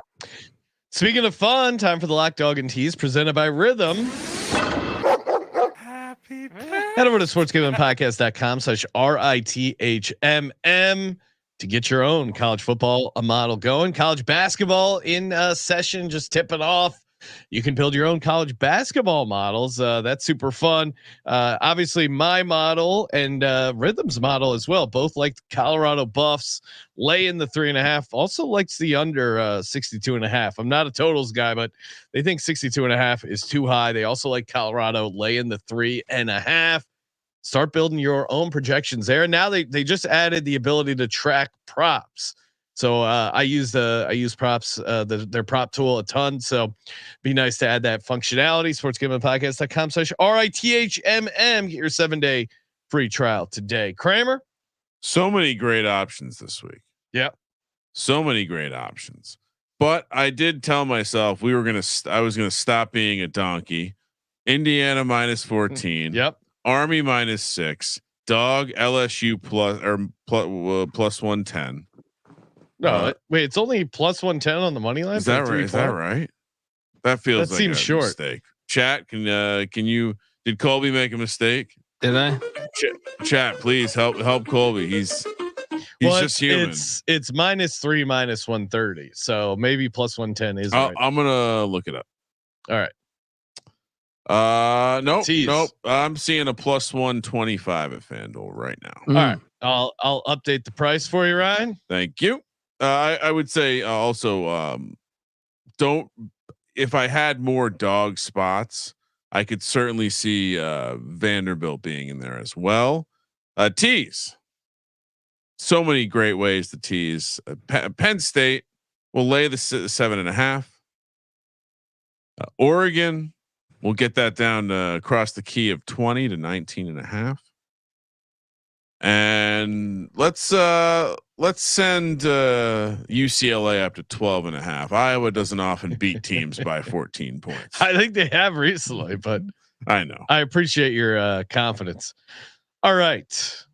[SPEAKER 1] Speaking of fun, time for the Lock Dog and Tease presented by Rhythm. Head over to sportsgamblingpodcast.com/RITHMM to get your own college football model going. College basketball in session, just tipping off. You can build your own college basketball models. That's super fun. Obviously my model and Rhythm's model as well. Both like the Colorado Buffs, lay in the 3.5. Also likes the under 62.5. I'm not a totals guy, but they think 62.5 is too high. They also like Colorado, lay in the 3.5. Start building your own projections there. Now they just added the ability to track props. So I use props, their prop tool a ton. So be nice to add that functionality. sportsgamblingpodcast.com/RITHMM. Get your 7-day free trial today. Kramer.
[SPEAKER 4] So many great options this week.
[SPEAKER 1] Yeah.
[SPEAKER 4] So many great options. But I did tell myself I was going to stop being a donkey. Indiana -14.
[SPEAKER 1] Yep.
[SPEAKER 4] Army -6. Dog LSU plus 110.
[SPEAKER 1] No, wait, it's only +110 on the money line.
[SPEAKER 4] Is that right? Is that right? That feels like
[SPEAKER 1] seems
[SPEAKER 4] a
[SPEAKER 1] short.
[SPEAKER 4] mistake. Chat, did Colby make a mistake?
[SPEAKER 5] Did I?
[SPEAKER 4] Chat, please help Colby. He's just human.
[SPEAKER 1] It's -3 -130. So maybe +110 is right.
[SPEAKER 4] I'm gonna look it up.
[SPEAKER 1] All right.
[SPEAKER 4] Nope. I'm seeing a +125 at FanDuel right now.
[SPEAKER 1] All right. I'll update the price for you, Ryan.
[SPEAKER 4] Thank you. I would say also if I had more dog spots, I could certainly see Vanderbilt being in there as well. Tease. So many great ways to tease. Penn State will lay the 7.5. Oregon will get that down across the key of 20 to 19.5. And let's send UCLA up to 12.5. Iowa doesn't often beat teams by 14 points.
[SPEAKER 1] I think they have recently, but
[SPEAKER 4] I know.
[SPEAKER 1] I appreciate your confidence. All right.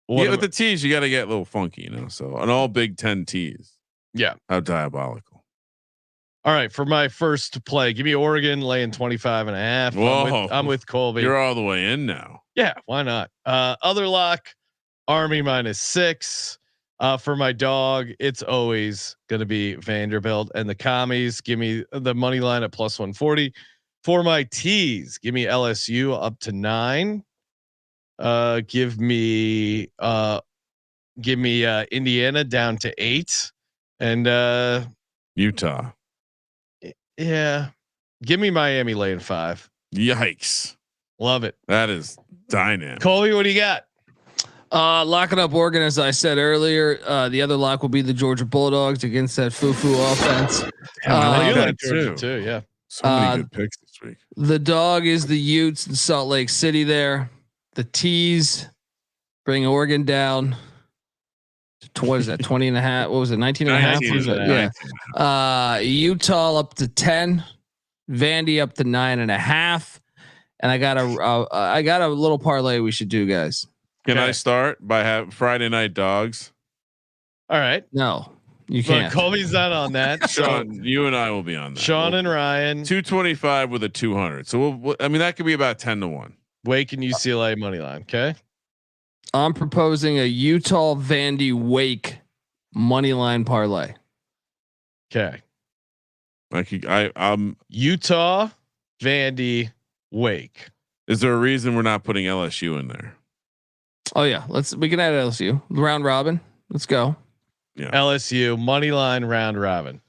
[SPEAKER 4] With the tees, you got to get a little funky, So an all Big Ten tees.
[SPEAKER 1] Yeah.
[SPEAKER 4] How diabolical.
[SPEAKER 1] All right. For my first play, give me Oregon laying 25.5.
[SPEAKER 4] Whoa.
[SPEAKER 1] I'm with Colby.
[SPEAKER 4] You're all the way in now.
[SPEAKER 1] Yeah, why not? Other lock, Army -6. For my dog, it's always going to be Vanderbilt and the commies. Give me the money line at +140. For my tees, give me LSU up to 9. Give me Indiana down to 8, and
[SPEAKER 4] Utah.
[SPEAKER 1] Yeah, give me Miami laying 5.
[SPEAKER 4] Yikes!
[SPEAKER 1] Love it.
[SPEAKER 4] That is dynamic.
[SPEAKER 1] Colby, what do you got?
[SPEAKER 5] Locking up Oregon, as I said earlier. The other lock will be the Georgia Bulldogs against that foo-foo offense.
[SPEAKER 1] I like Georgia too. Yeah.
[SPEAKER 4] So many good picks this week.
[SPEAKER 5] The dog is the Utes in Salt Lake City there. the Tease, bring Oregon down. What is that? 20 and a half. What was it? 19 and a half? Yeah. Utah up to 10, Vandy up to 9.5. And I got a little parlay we should do, guys.
[SPEAKER 4] Can I start by having Friday night dogs?
[SPEAKER 1] All right.
[SPEAKER 5] No, you can't.
[SPEAKER 1] Colby's not on that.
[SPEAKER 4] Sean, you and I will be on that.
[SPEAKER 1] Sean and Ryan,
[SPEAKER 4] 225 with a 200. So I mean, that could be about 10-1.
[SPEAKER 1] Wake and UCLA money line. Okay.
[SPEAKER 5] I'm proposing a Utah Vandy Wake money line parlay.
[SPEAKER 1] Okay.
[SPEAKER 4] I'm
[SPEAKER 1] Utah Vandy Wake.
[SPEAKER 4] Is there a reason we're not putting LSU in there?
[SPEAKER 5] Oh yeah, we can add LSU round robin. Let's go.
[SPEAKER 4] Yeah,
[SPEAKER 1] LSU money line round robin.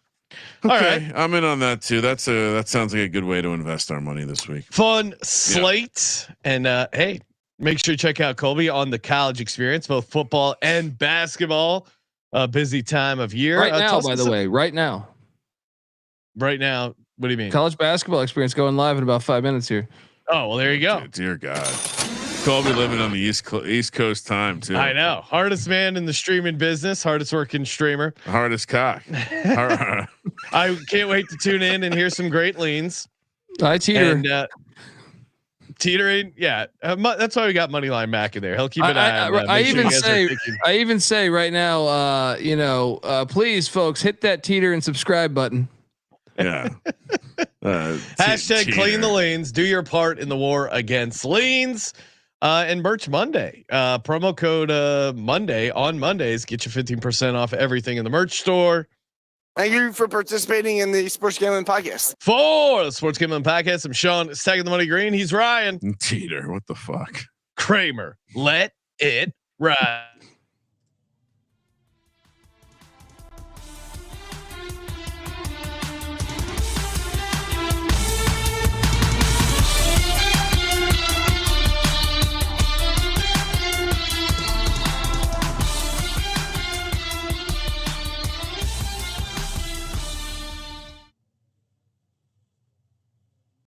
[SPEAKER 4] Okay,
[SPEAKER 1] all right,
[SPEAKER 4] I'm in on that too. That sounds like a good way to invest our money this week.
[SPEAKER 1] Fun slate, and hey, make sure you check out Colby on the college experience, both football and basketball. Busy time of year
[SPEAKER 5] right now. By the way, right now.
[SPEAKER 1] What do you mean?
[SPEAKER 5] College basketball experience going live in about 5 minutes here.
[SPEAKER 1] Oh well, there you go.
[SPEAKER 4] Dear God. Colby living on the East Coast time too.
[SPEAKER 1] I know. Hardest man in the streaming business. Hardest working streamer.
[SPEAKER 4] Hardest cock.
[SPEAKER 1] I can't wait to tune in and hear some great leans.
[SPEAKER 5] I teeter.
[SPEAKER 1] And, teetering. Yeah. That's why we got Moneyline Mac in there. He'll keep an eye on
[SPEAKER 5] I even say right now, please folks hit that teeter and subscribe button.
[SPEAKER 4] Yeah.
[SPEAKER 1] Hashtag clean the lanes. Do your part in the war against lanes. And Merch Monday, promo code Monday on Mondays get you 15% off everything in the merch store.
[SPEAKER 8] Thank you for participating in the Sports Gambling Podcast.
[SPEAKER 1] For the Sports Gambling Podcast, I'm Sean, stacking the money green. He's Ryan.
[SPEAKER 4] Teeter, what the fuck?
[SPEAKER 1] Kramer, let it ride.